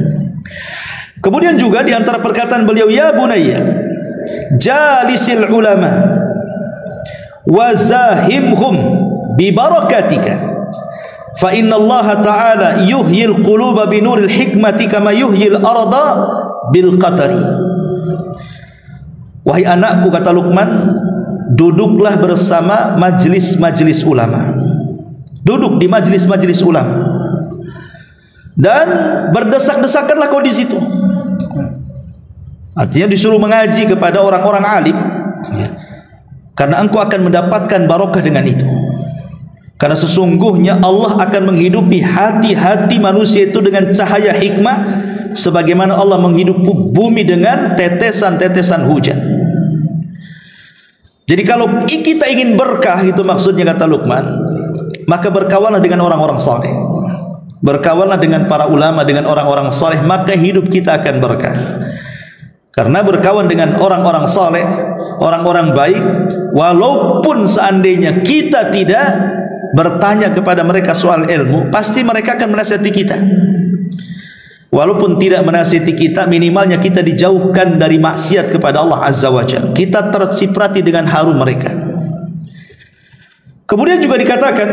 Kemudian juga di antara perkataan beliau, ya bunayya jalisil ulama wa zahimhum bi barakatika fa inna Allah ta'ala yuhyil quluba binuril hikmati kama yuhyil arda bil qatari. Wahai anakku, kata Luqman, duduklah bersama majlis-majlis ulama, duduk di majlis-majlis ulama, dan berdesak-desakanlah kau di situ. Artinya disuruh mengaji kepada orang-orang alim, ya, karena engkau akan mendapatkan barokah dengan itu. Karena sesungguhnya Allah akan menghidupi hati-hati manusia itu dengan cahaya hikmah, sebagaimana Allah menghidupi bumi dengan tetesan-tetesan hujan. Jadi kalau kita ingin berkah, itu maksudnya kata Luqman, maka berkawanlah dengan orang-orang saleh, berkawanlah dengan para ulama, dengan orang-orang saleh, maka hidup kita akan berkah. Karena berkawan dengan orang-orang saleh, orang-orang baik, walaupun seandainya kita tidak bertanya kepada mereka soal ilmu, pasti mereka akan menasihati kita. Walaupun tidak menasihati kita, minimalnya kita dijauhkan dari maksiat kepada Allah Azza wa Jalla. Kita terciprati dengan harum mereka. Kemudian juga dikatakan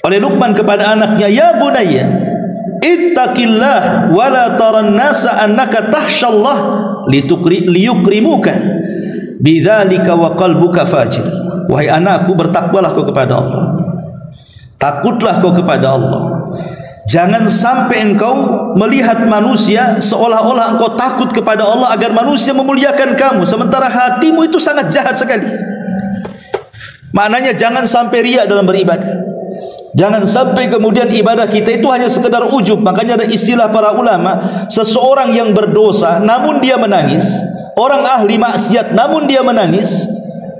oleh Luqman kepada anaknya, ya bunayya ittaqillah wa la taran nasa annaka tahshallah liyukrimuka bidzalika wa qalbuka fajir. Wahai anakku, bertakwalah kau kepada Allah, takutlah kau kepada Allah. Jangan sampai engkau melihat manusia seolah-olah engkau takut kepada Allah agar manusia memuliakan kamu, sementara hatimu itu sangat jahat sekali. Maknanya jangan sampai riya dalam beribadah. Jangan sampai kemudian ibadah kita itu hanya sekedar ujub. Makanya ada istilah para ulama, seseorang yang berdosa namun dia menangis, orang ahli maksiat namun dia menangis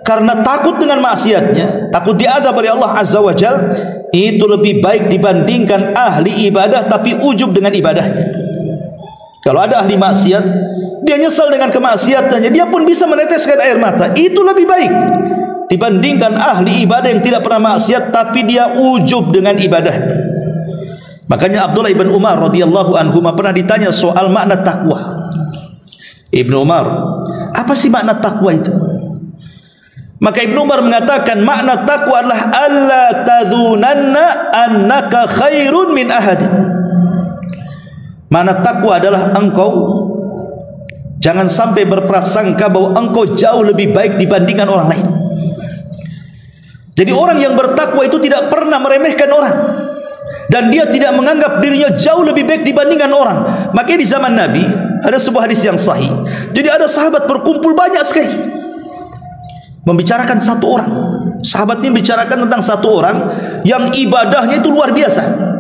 karena takut dengan maksiatnya, takut diazab oleh Allah Azza wa Jalla, itu lebih baik dibandingkan ahli ibadah tapi ujub dengan ibadahnya. Kalau ada ahli maksiat, dia nyesal dengan kemaksiatannya, dia pun bisa meneteskan air mata, itu lebih baik dibandingkan ahli ibadah yang tidak pernah maksiat tapi dia ujub dengan ibadahnya. Makanya Abdullah ibn Umar radhiyallahu anhu pernah ditanya soal makna takwa. Ibnu Umar, apa sih makna takwa itu? Maka Ibnu Umar mengatakan makna takwa adalah alla tadhunanna annaka khairun min ahadin. Makna takwa adalah engkau jangan sampai berprasangka bahwa engkau jauh lebih baik dibandingkan orang lain. Jadi orang yang bertakwa itu tidak pernah meremehkan orang, dan dia tidak menganggap dirinya jauh lebih baik dibandingkan orang. Makanya di zaman Nabi ada sebuah hadis yang sahih. Jadi ada sahabat berkumpul banyak sekali membicarakan satu orang. Sahabat ini bicarakan tentang satu orang yang ibadahnya itu luar biasa.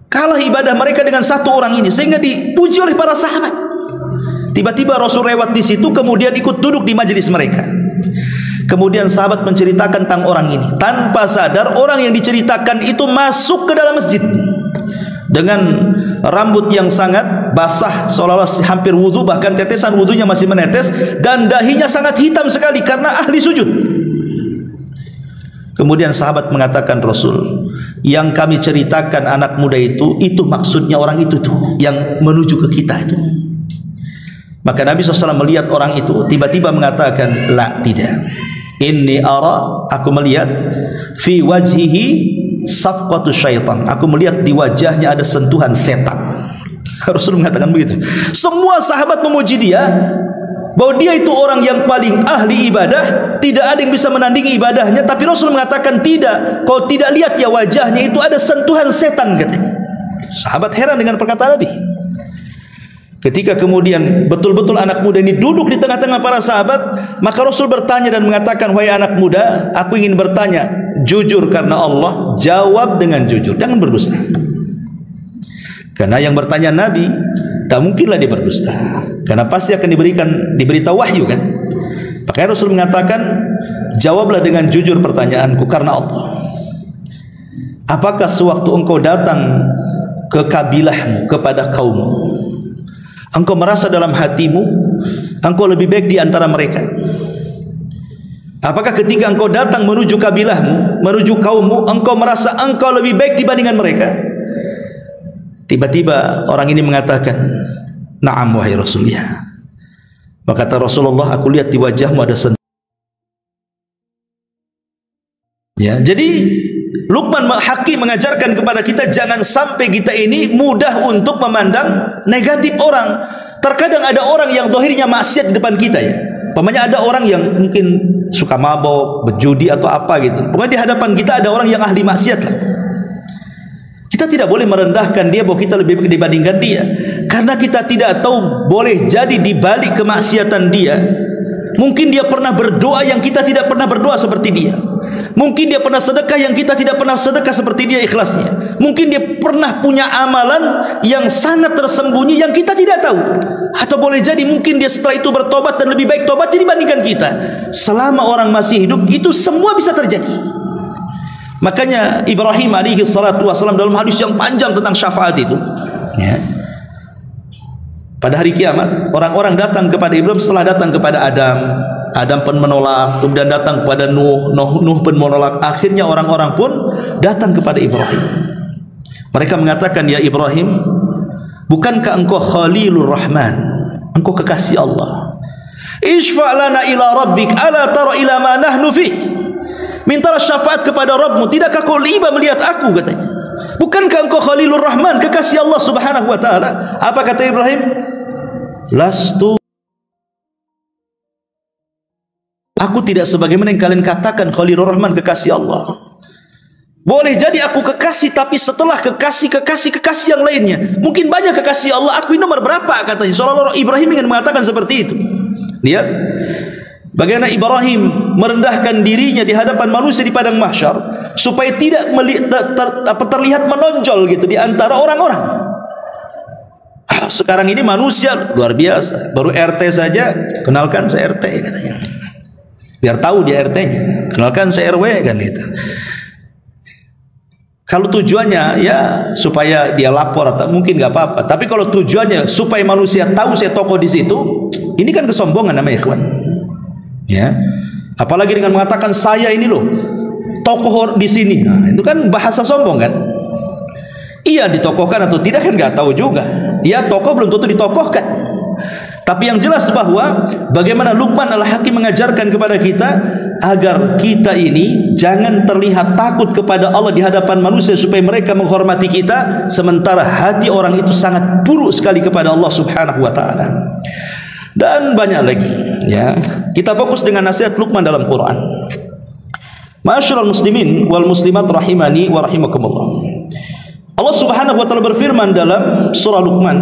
Kalah ibadah mereka dengan satu orang ini sehingga dipuji oleh para sahabat. Tiba-tiba Rasul lewat di situ, kemudian ikut duduk di majelis mereka. Kemudian sahabat menceritakan tentang orang ini. Tanpa sadar orang yang diceritakan itu masuk ke dalam masjid dengan rambut yang sangat basah, seolah-olah hampir wudhu, bahkan tetesan wudhunya masih menetes, dan dahinya sangat hitam sekali karena ahli sujud. Kemudian sahabat mengatakan, Rasul, yang kami ceritakan anak muda itu maksudnya orang itu tuh yang menuju ke kita itu. Maka Nabi SAW melihat orang itu, tiba-tiba mengatakan, la, tidak. Inni ara, aku melihat fi wajhihi safqatu syaitan. Aku melihat di wajahnya ada sentuhan setan. Rasul mengatakan begitu. Semua sahabat memuji dia bahwa dia itu orang yang paling ahli ibadah, tidak ada yang bisa menandingi ibadahnya. Tapi Rasul mengatakan tidak. Kau tidak lihat ya wajahnya itu ada sentuhan setan, katanya. Sahabat heran dengan perkataan Nabi. Ketika kemudian betul-betul anak muda ini duduk di tengah-tengah para sahabat, maka Rasul bertanya dan mengatakan, wahai anak muda, aku ingin bertanya, jujur karena Allah, jawab dengan jujur, jangan berdusta. Karena yang bertanya Nabi, tak mungkinlah dia berdusta, karena pasti akan diberitahu wahyu kan. Makanya Rasul mengatakan, jawablah dengan jujur pertanyaanku karena Allah. Apakah sewaktu engkau datang ke kabilahmu, kepada kaummu, engkau merasa dalam hatimu engkau lebih baik di antara mereka? Apakah ketika engkau datang menuju kabilahmu, menuju kaummu, engkau merasa engkau lebih baik dibandingkan mereka? Tiba-tiba orang ini mengatakan, na'am wahai Rasulullah. Maka kata Rasulullah, aku lihat di wajahmu ada sentuhan. Ya, jadi Luqman Hakim mengajarkan kepada kita jangan sampai kita ini mudah untuk memandang negatif orang. Terkadang ada orang yang zahirnya maksiat di depan kita ya. Pokoknya ada orang yang mungkin suka mabok, berjudi atau apa gitu. Pokoknya di hadapan kita ada orang yang ahli maksiat lah. Kita tidak boleh merendahkan dia bahwa kita lebih baik dibandingkan dia, karena kita tidak tahu, boleh jadi di balik kemaksiatan dia mungkin dia pernah berdoa yang kita tidak pernah berdoa seperti dia. Mungkin dia pernah sedekah yang kita tidak pernah sedekah seperti dia ikhlasnya. Mungkin dia pernah punya amalan yang sangat tersembunyi yang kita tidak tahu. Atau boleh jadi mungkin dia setelah itu bertobat dan lebih baik tobat dibandingkan kita. Selama orang masih hidup, itu semua bisa terjadi. Makanya Ibrahim alaihi salatu wasallam dalam hadis yang panjang tentang syafaat itu, ya, pada hari kiamat orang-orang datang kepada Ibrahim setelah datang kepada Adam pun menolak, kemudian datang kepada Nuh pun menolak, akhirnya orang-orang pun datang kepada Ibrahim. Mereka mengatakan, ya Ibrahim, bukankah engkau Khalilur Rahman, engkau kekasih Allah? Ishfa' lana ila rabbik ala tara ila ma nahnu fih. Mintalah syafaat kepada Rabbmu, tidakkah kau iba melihat aku, katanya. Bukankah engkau Khalilur Rahman, kekasih Allah Subhanahu wa taala? Apa kata Ibrahim? Lastu, aku tidak sebagaimana yang kalian katakan Khalilur Rahman, kekasih Allah. Boleh jadi aku kekasih, tapi setelah kekasih yang lainnya, mungkin banyak kekasih Allah, aku ini nomor berapa, katanya. Seolah-olah Ibrahim ingin mengatakan seperti itu. Lihat, Bagaimana Ibrahim merendahkan dirinya di hadapan manusia di padang mahsyar supaya tidak terlihat menonjol gitu di antara orang-orang. Sekarang ini manusia luar biasa, baru RT saja kenalkan saya RT katanya, biar tahu dia RT-nya, kenalkan saya RW kan gitu. Kalau tujuannya ya supaya dia lapor atau mungkin nggak apa-apa, tapi kalau tujuannya supaya manusia tahu saya tokoh di situ, ini kan kesombongan namanya, ikhwan. Ya, apalagi dengan mengatakan saya ini loh tokoh di sini, nah, itu kan bahasa sombong kan. Iya ditokohkan atau tidak kan nggak tahu juga. Ya tokoh belum tentu ditokohkan. Tapi yang jelas bahwa bagaimana Luqman Al-Hakim mengajarkan kepada kita agar kita ini jangan terlihat takut kepada Allah di hadapan manusia supaya mereka menghormati kita, sementara hati orang itu sangat buruk sekali kepada Allah Subhanahu wa taala. Dan banyak lagi ya. Kita fokus dengan nasihat Luqman dalam Quran. Ma'asyiral muslimin wal muslimat rahimani wa rahimakumullah. Allah Subhanahu wa taala berfirman dalam surah Luqman,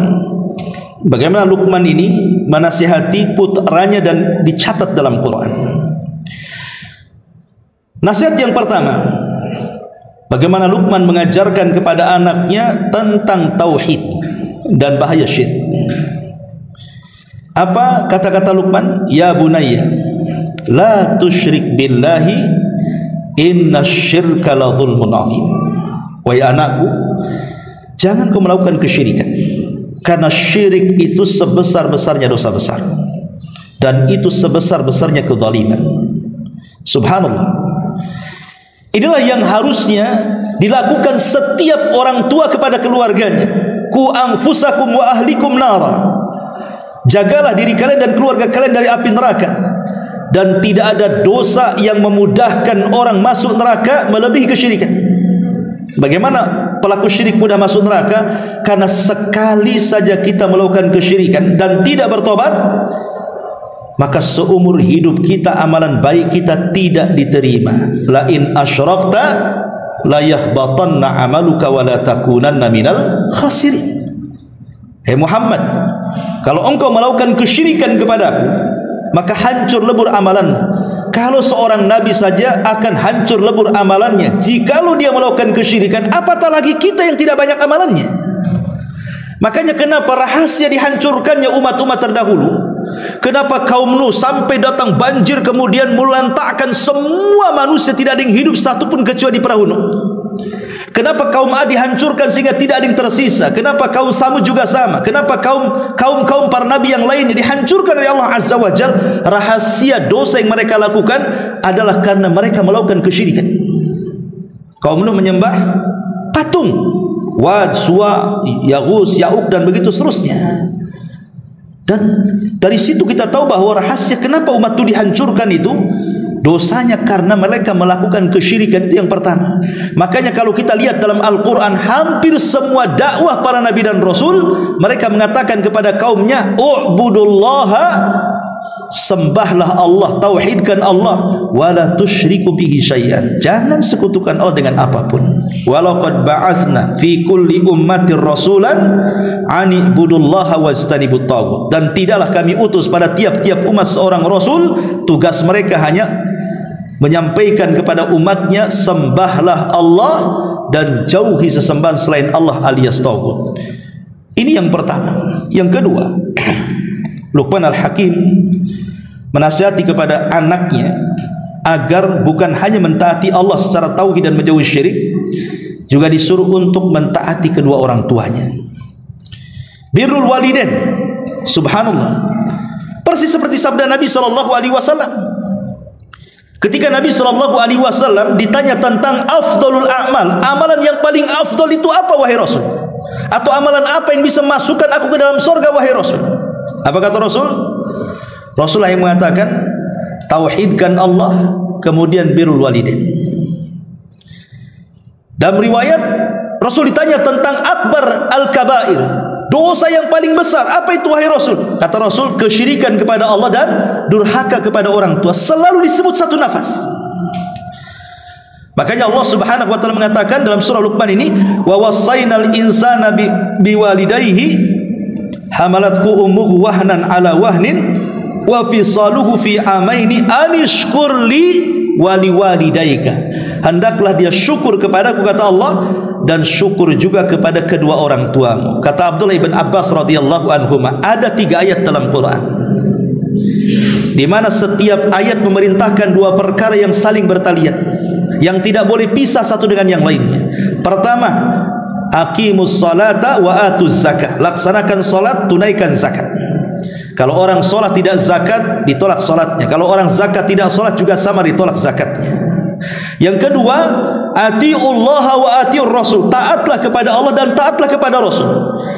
bagaimana Luqman ini menasihati putranya dan dicatat dalam Quran. Nasihat yang pertama, bagaimana Luqman mengajarkan kepada anaknya tentang tauhid dan bahaya syirik. Apa kata-kata Luqman? Ya bunayya, la tusyrik billahi, innasyirka la dzulmun adzim. Wahai anakku, jangan kau melakukan kesyirikan, karena syirik itu sebesar-besarnya dosa besar, dan itu sebesar-besarnya kezaliman. Subhanallah. Inilah yang harusnya dilakukan setiap orang tua kepada keluarganya. Ku anfusakum wa ahlikum nara. Jagalah diri kalian dan keluarga kalian dari api neraka. Dan tidak ada dosa yang memudahkan orang masuk neraka melebihi kesyirikan. Bagaimana pelaku syirik mudah masuk neraka? Karena sekali saja kita melakukan kesyirikan dan tidak bertobat, maka seumur hidup kita amalan baik kita tidak diterima. La in asyrakta la yahbatanna amaluka wa la takunanna minal khasirin. Hei Muhammad, kalau engkau melakukan kesyirikan kepadaku, maka hancur lebur amalanmu. Kalau seorang nabi saja akan hancur lebur amalannya, jikalau dia melakukan kesyirikan, apatah lagi kita yang tidak banyak amalannya. Makanya kenapa rahasia dihancurkannya umat-umat terdahulu, kenapa kaum Nuh sampai datang banjir kemudian melantakkan semua manusia, tidak ada yang hidup satupun kecuali di perahu Nuh. Kenapa kaum Ad dihancurkan sehingga tidak ada yang tersisa? Kenapa kaum Tsamud juga sama? Kenapa kaum para nabi yang lainnya dihancurkan oleh Allah Azza wa Jalla? Rahasia dosa yang mereka lakukan adalah karena mereka melakukan kesyirikan. Kaum Nuh menyembah patung, Wad, Suwa, Yaghus, Ya'uq dan begitu seterusnya. Dan dari situ kita tahu bahwa rahasia kenapa umat itu dihancurkan itu dosanya karena mereka melakukan kesyirikan. Itu yang pertama. Makanya kalau kita lihat dalam Al-Quran, hampir semua dakwah para nabi dan rasul, mereka mengatakan kepada kaumnya, u'budullaha, sembahlah Allah, tauhidkan Allah, wala tusyriku bihi syai'an, jangan sekutukan Allah dengan apapun. Walaqad ba'athna fi kulli ummatir rasulan ani ibudullaha wajtanibut taghut, dan tidaklah kami utus pada tiap-tiap umat seorang rasul, tugas mereka hanya menyampaikan kepada umatnya, sembahlah Allah dan jauhi sesembahan selain Allah alias taghut. Ini yang pertama. Yang kedua, Luqman Al-Hakim menasihati kepada anaknya agar bukan hanya mentaati Allah secara tauhid dan menjauhi syirik, juga disuruh untuk mentaati kedua orang tuanya. Birrul walidain, subhanallah, persis seperti sabda Nabi SAW. Ketika Nabi SAW ditanya tentang afdalul a'mal, amalan yang paling afdal itu apa wahai Rasul? Atau amalan apa yang bisa masukkan aku ke dalam surga wahai Rasul? Apa kata Rasul? Rasulullah yang mengatakan, tauhidkan Allah, kemudian birrul walidain. Dalam riwayat Rasul ditanya tentang akbar al-kabair, dosa yang paling besar, apa itu wahai Rasul? Kata Rasul, kesyirikan kepada Allah dan durhaka kepada orang tua. Selalu disebut satu nafas. Makanya Allah Subhanahu wa taala mengatakan dalam surah Luqman ini, wa wassaynal insana biwalidayhi hamalathu ummuhu wahnan ala wahnin wa fisaluhu fi amaini anishkur li wa liwalidayka. Hendaklah dia syukur kepadaku, kata Allah, dan syukur juga kepada kedua orang tuamu. Kata Abdullah ibn Abbas radhiyallahu anhuma, ada 3 ayat dalam Quran di mana setiap ayat memerintahkan 2 perkara yang saling bertalian, yang tidak boleh pisah satu dengan yang lainnya. Pertama, aqimus salata wa atuz zakah. Laksanakan salat, tunaikan zakat. Kalau orang salat tidak zakat, ditolak salatnya. Kalau orang zakat tidak salat juga sama, ditolak zakatnya. Yang kedua, atiullaha wa atiur rasul. Taatlah kepada Allah dan taatlah kepada Rasul.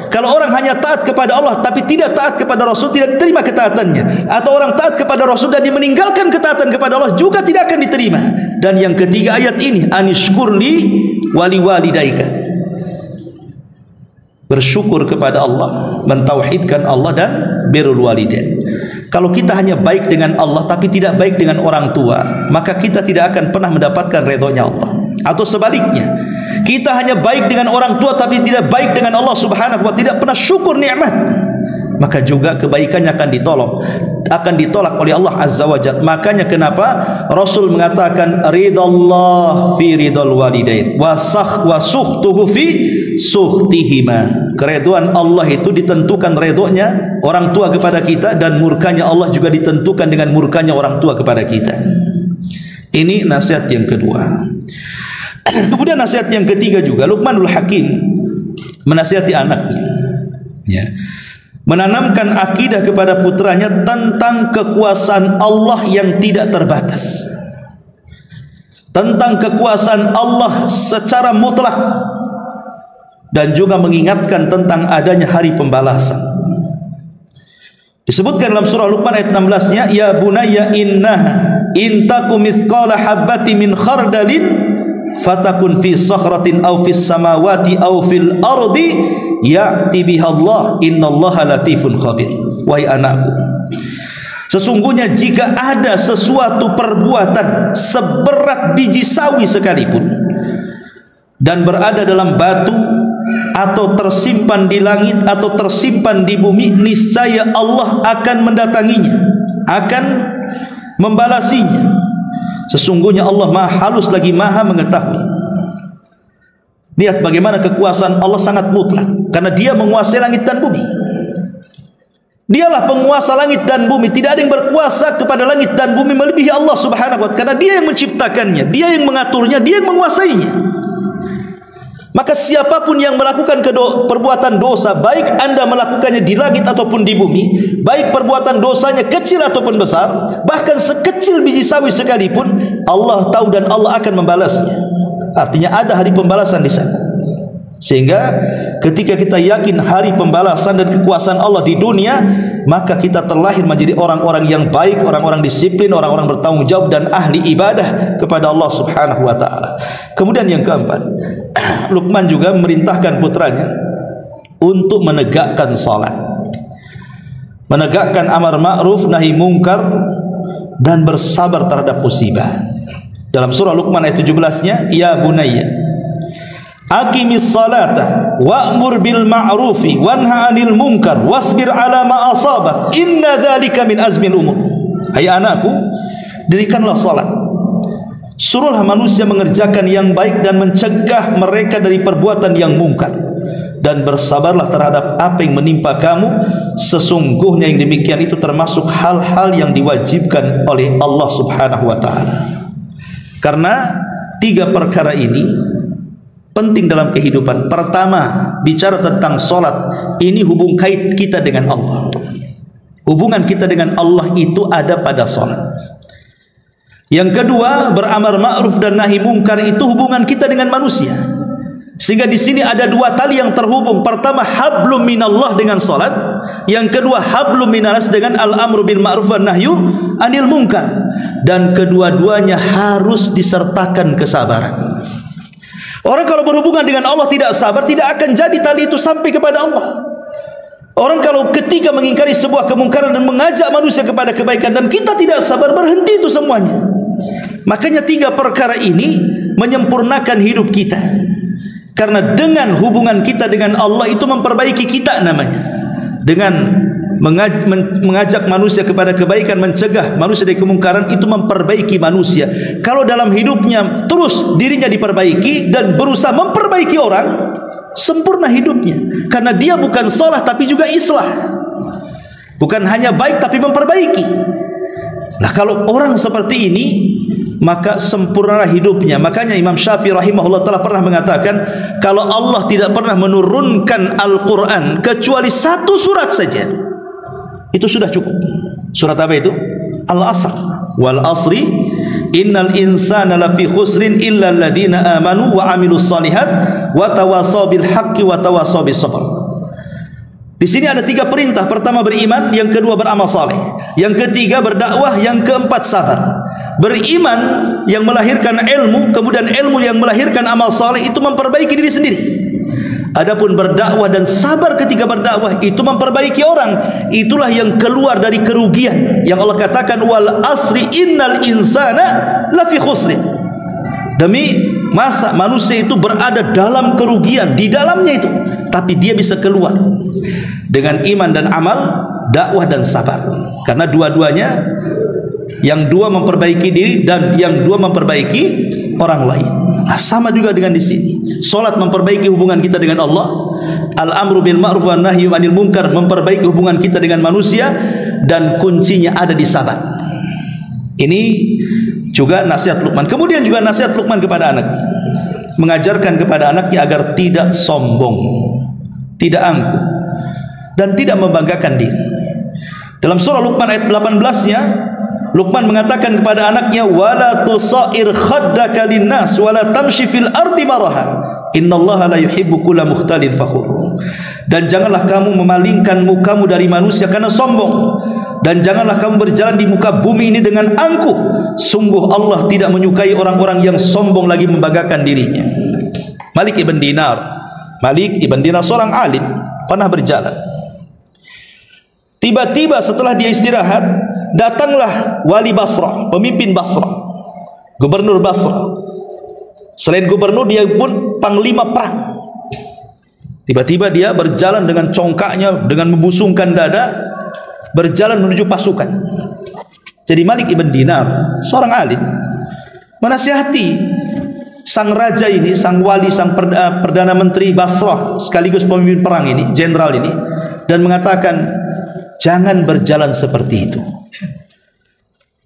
Kalau orang hanya taat kepada Allah tapi tidak taat kepada Rasul, tidak diterima ketaatannya. Atau orang taat kepada Rasul dan dia meninggalkan ketaatan kepada Allah, juga tidak akan diterima. Dan yang ketiga ayat ini, anishkurli wali walidaika. Bersyukur kepada Allah, mentauhidkan Allah dan birrul walidain. Kalau kita hanya baik dengan Allah tapi tidak baik dengan orang tua, maka kita tidak akan pernah mendapatkan redhonya Allah. Atau sebaliknya, kita hanya baik dengan orang tua tapi tidak baik dengan Allah Subhanahu wa, tidak pernah syukur nikmat, maka juga kebaikannya akan ditolak oleh Allah Azza wa Jalla. Makanya kenapa Rasul mengatakan ridallah fi ridal walidain wa sukhtuhu fi sukhtihima. Kereduan Allah itu ditentukan redhonya orang tua kepada kita, dan murkanya Allah juga ditentukan dengan murkanya orang tua kepada kita. Ini nasihat yang kedua. Kemudian nasihat yang ketiga juga, Luqmanul Hakim menasihati anaknya, ya, menanamkan akidah kepada putranya tentang kekuasaan Allah yang tidak terbatas, tentang kekuasaan Allah secara mutlak, dan juga mengingatkan tentang adanya hari pembalasan. Disebutkan dalam surah Luqman ayat 16-nya, ya bunayya innaha in taku mithqala habbati min khardalin fatakun fi sakhratin aw fis samawati aw fil ardi ya'ti biha Allah innallaha latifun khabir. Wahai anakku, sesungguhnya jika ada sesuatu perbuatan seberat biji sawi sekalipun dan berada dalam batu atau tersimpan di langit atau tersimpan di bumi, niscaya Allah akan mendatanginya, akan membalasinya. Sesungguhnya Allah Maha halus lagi Maha mengetahui. Lihat bagaimana kekuasaan Allah sangat mutlak, karena Dia menguasai langit dan bumi. Dialah penguasa langit dan bumi. Tidak ada yang berkuasa kepada langit dan bumi melebihi Allah Subhanahu wa ta'ala, karena Dia yang menciptakannya, Dia yang mengaturnya, Dia yang menguasainya. Maka siapapun yang melakukan perbuatan dosa, baik anda melakukannya di langit ataupun di bumi, baik perbuatan dosanya kecil ataupun besar, bahkan sekecil biji sawi sekalipun, Allah tahu dan Allah akan membalasnya. Artinya ada hari pembalasan di sana. Sehingga ketika kita yakin hari pembalasan dan kekuasaan Allah di dunia, maka kita terlahir menjadi orang-orang yang baik, orang-orang disiplin, orang-orang bertanggung jawab dan ahli ibadah kepada Allah Subhanahu wa ta'ala. Kemudian yang keempat, Luqman juga memerintahkan putranya untuk menegakkan salat, menegakkan amar ma'ruf nahi mungkar, dan bersabar terhadap musibah. Dalam surah Luqman ayat 17-nya, ya bunayya aqimis salata wa'mur bil ma'rufi wanha 'anil munkar wasbir 'ala ma asabak inna dzalika min azmil umur. Hai anakku, dirikanlah salat, suruhlah manusia mengerjakan yang baik dan mencegah mereka dari perbuatan yang mungkar, dan bersabarlah terhadap apa yang menimpa kamu, sesungguhnya yang demikian itu termasuk hal-hal yang diwajibkan oleh Allah Subhanahu wa ta'ala. Karena 3 perkara ini penting dalam kehidupan. Pertama, bicara tentang solat, ini hubung kait kita dengan Allah. Hubungan kita dengan Allah itu ada pada solat. Yang kedua, beramar ma'ruf dan nahi mungkar itu hubungan kita dengan manusia. Sehingga di sini ada 2 tali yang terhubung. Pertama, hablum minallah dengan solat. Yang kedua, hablum minanas dengan al-amru bil ma'ruf wa nahyu anil munkar. Dan kedua-duanya harus disertakan kesabaran. Orang kalau berhubungan dengan Allah tidak sabar, tidak akan jadi tali itu sampai kepada Allah. Orang kalau ketika mengingkari sebuah kemungkaran dan mengajak manusia kepada kebaikan dan kita tidak sabar, berhenti itu semuanya. Makanya 3 perkara ini menyempurnakan hidup kita. Karena dengan hubungan kita dengan Allah itu memperbaiki kita namanya. Dengan mengajak manusia kepada kebaikan, mencegah manusia dari kemungkaran, itu memperbaiki manusia. Kalau dalam hidupnya terus dirinya diperbaiki dan berusaha memperbaiki orang, sempurna hidupnya. Karena dia bukan salah tapi juga islah, bukan hanya baik tapi memperbaiki. Nah, kalau orang seperti ini, maka sempurnalah hidupnya. Makanya Imam Syafi'i rahimahullah telah pernah mengatakan, kalau Allah tidak pernah menurunkan Al-Quran kecuali satu surat saja, itu sudah cukup. Surat apa itu? Al-Asr. Wal asri innal insana lafi khusrin illa alladhina amanu wa amilus salihat wa tawasaw bil haqqi wa tawasaw bis sabr. Di sini ada 3 perintah. Pertama beriman, yang kedua beramal saleh, yang ketiga berdakwah, yang keempat sabar. Beriman yang melahirkan ilmu, kemudian ilmu yang melahirkan amal saleh, itu memperbaiki diri sendiri. Adapun berdakwah dan sabar ketika berdakwah, itu memperbaiki orang. Itulah yang keluar dari kerugian yang Allah katakan, wal asri innal insana lafi khusrin. Demi masa manusia itu berada dalam kerugian, di dalamnya itu, tapi dia bisa keluar dengan iman dan amal, dakwah dan sabar. Karena dua-duanya, yang dua memperbaiki diri dan yang dua memperbaiki orang lain. Nah, sama juga dengan di sini. Salat memperbaiki hubungan kita dengan Allah. Al-amru bil ma'ruf wan nahyu 'anil munkar memperbaiki hubungan kita dengan manusia, dan kuncinya ada di sabar. Ini juga nasihat Luqman. Kemudian juga nasihat Luqman kepada anaknya, mengajarkan kepada anaknya agar tidak sombong, tidak angkuh, dan tidak membanggakan diri. Dalam surah Luqman ayat 18-nya, Luqman mengatakan kepada anaknya, wala tusair khaddaka linnas wala tamshi fil ardi maraha innallaha la yuhibbu kulla mukhtalin fakhur. Dan janganlah kamu memalingkan mukamu dari manusia karena sombong, dan janganlah kamu berjalan di muka bumi ini dengan angkuh. Sungguh Allah tidak menyukai orang-orang yang sombong lagi membanggakan dirinya. Malik ibn Dinar seorang alim, pernah berjalan. Tiba-tiba setelah dia istirahat, datanglah wali Basrah, pemimpin Basrah, gubernur Basrah. Selain gubernur, dia pun panglima perang. Tiba-tiba dia berjalan dengan congkaknya, dengan membusungkan dada, berjalan menuju pasukan. Jadi Malik ibn Dinar, seorang alim, menasihati sang raja ini, sang wali, sang perdana menteri Basrah sekaligus pemimpin perang ini, jenderal ini, dan mengatakan, jangan berjalan seperti itu.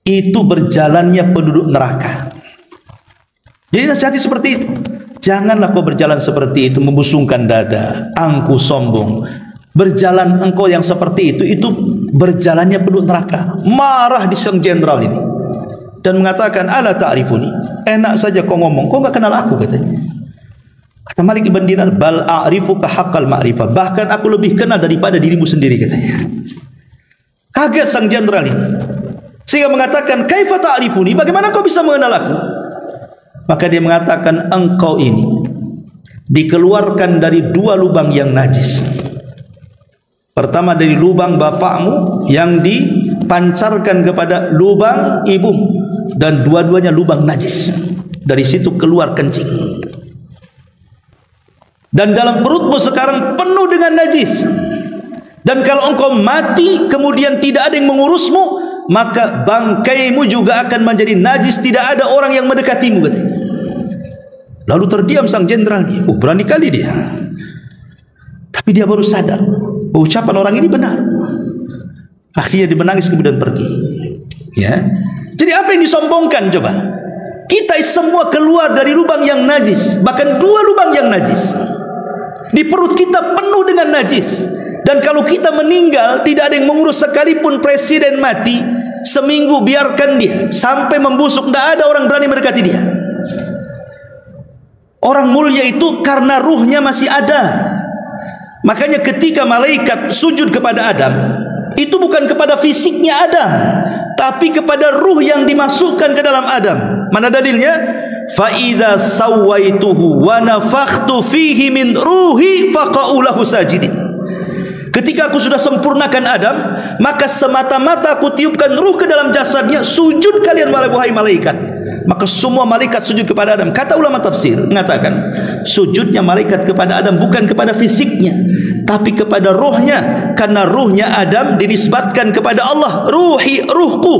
Itu berjalannya penduduk neraka. Jadi nasihati seperti itu. Janganlah kau berjalan seperti itu, membusungkan dada, angkuh, sombong. Berjalan engkau yang seperti itu berjalannya penduduk neraka. Marah di sang jenderal ini dan mengatakan, ala ta'rifuni, enak saja kau ngomong, kau enggak kenal aku, katanya. Kata Malik ibn Dinar, bal a'rifuka haqqal ma'rifah, bahkan aku lebih kenal daripada dirimu sendiri, katanya. Kaget sang jenderal ini, sehingga mengatakan, kaifa ta'rifuni, bagaimana kau bisa mengenal aku? Maka dia mengatakan, engkau ini dikeluarkan dari 2 lubang yang najis. Pertama dari lubang bapakmu yang dipancarkan kepada lubang ibumu, dan dua-duanya lubang najis. Dari situ keluar kencing. Dan dalam perutmu sekarang penuh dengan najis. Dan kalau engkau mati kemudian tidak ada yang mengurusmu, maka bangkaimu juga akan menjadi najis, tidak ada orang yang mendekatimu, katanya. Lalu terdiam sang jenderal. Berani kali dia. Tapi dia baru sadar, ucapan orang ini benar. Akhirnya dia menangis kemudian pergi. Ya. Jadi apa yang disombongkan coba? Kita semua keluar dari lubang yang najis, bahkan 2 lubang yang najis. Di perut kita penuh dengan najis. Dan kalau kita meninggal, tidak ada yang mengurus, sekalipun presiden mati, seminggu biarkan dia sampai membusuk, tidak ada orang berani mendekati dia. Orang mulia itu karena ruhnya masih ada. Makanya ketika malaikat sujud kepada Adam, itu bukan kepada fisiknya Adam, tapi kepada ruh yang dimasukkan ke dalam Adam. Mana dalilnya? Fa idza sawaituhu wa nafakhtu fihi min ruhi faqa'u lahu sajidin. Ketika aku sudah sempurnakan Adam, maka semata-mata aku tiupkan ruh ke dalam jasadnya, sujud kalian wahai malaikat. Maka semua malaikat sujud kepada Adam. Kata ulama tafsir mengatakan, sujudnya malaikat kepada Adam bukan kepada fisiknya, tapi kepada ruhnya, karena ruhnya Adam dinisbatkan kepada Allah, ruhi, ruhku.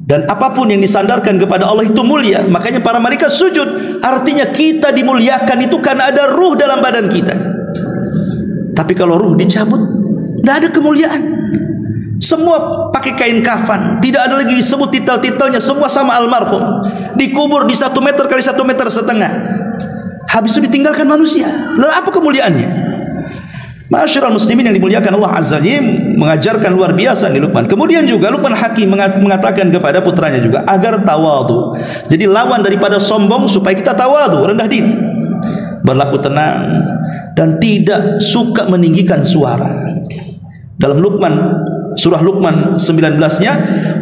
Dan apapun yang disandarkan kepada Allah itu mulia. Makanya para malaikat sujud. Artinya kita dimuliakan itu karena ada ruh dalam badan kita. Tapi kalau ruh dicabut, tidak ada kemuliaan. Semua pakai kain kafan, tidak ada lagi disebut titel-titelnya, semua sama almarhum. Dikubur di 1 meter kali 1,5 meter. Habis itu ditinggalkan manusia. Lalu apa kemuliaannya? Ma'asyiral muslimin yang dimuliakan Allah Azza wa Jalla, mengajarkan luar biasa di Luqman. Kemudian juga Luqman Hakim mengatakan kepada putranya juga agar tawadu. Jadi lawan daripada sombong supaya kita tawadu, rendah diri, berlaku tenang dan tidak suka meninggikan suara. Dalam Luqman, surah Luqman 19-nya,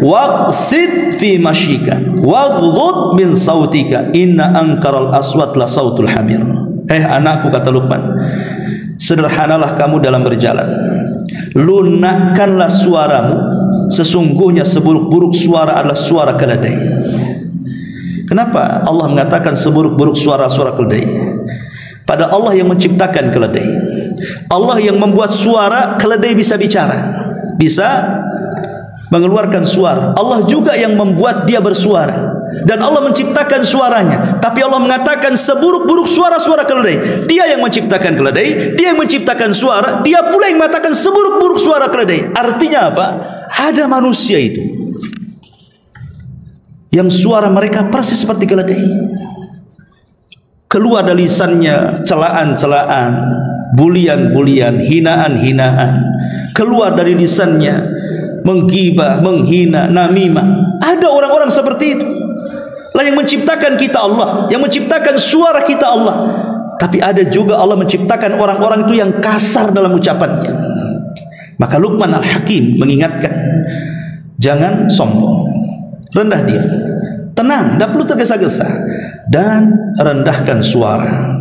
waqsid fi masyika waghdud min sautika inna ankaral aswat la sautul hamir. Anakku, kata Luqman, sederhanalah kamu dalam berjalan, lunakkanlah suaramu, sesungguhnya seburuk-buruk suara adalah suara keledai. Kenapa Allah mengatakan seburuk-buruk suara keledai? Pada Allah yang menciptakan keledai, Allah yang membuat suara keledai bisa bicara, bisa mengeluarkan suara. Allah juga yang membuat dia bersuara, dan Allah menciptakan suaranya. Tapi Allah mengatakan seburuk-buruk suara keledai. Dia yang menciptakan keledai, dia yang menciptakan suara, dia pula yang mengatakan seburuk-buruk suara keledai. Artinya apa? Ada manusia itu yang suara mereka persis seperti keledai. Keluar dari lisannya celaan-celaan, bulian-bulian, hinaan-hinaan. Keluar dari lisannya menggibah, menghina, namimah. Ada orang-orang seperti itu. Lah yang menciptakan kita Allah, yang menciptakan suara kita Allah. Tapi ada juga Allah menciptakan orang-orang itu yang kasar dalam ucapannya. Maka Luqman Al-Hakim mengingatkan, jangan sombong, rendah diri, tenang, tidak perlu tergesa-gesa, dan rendahkan suara.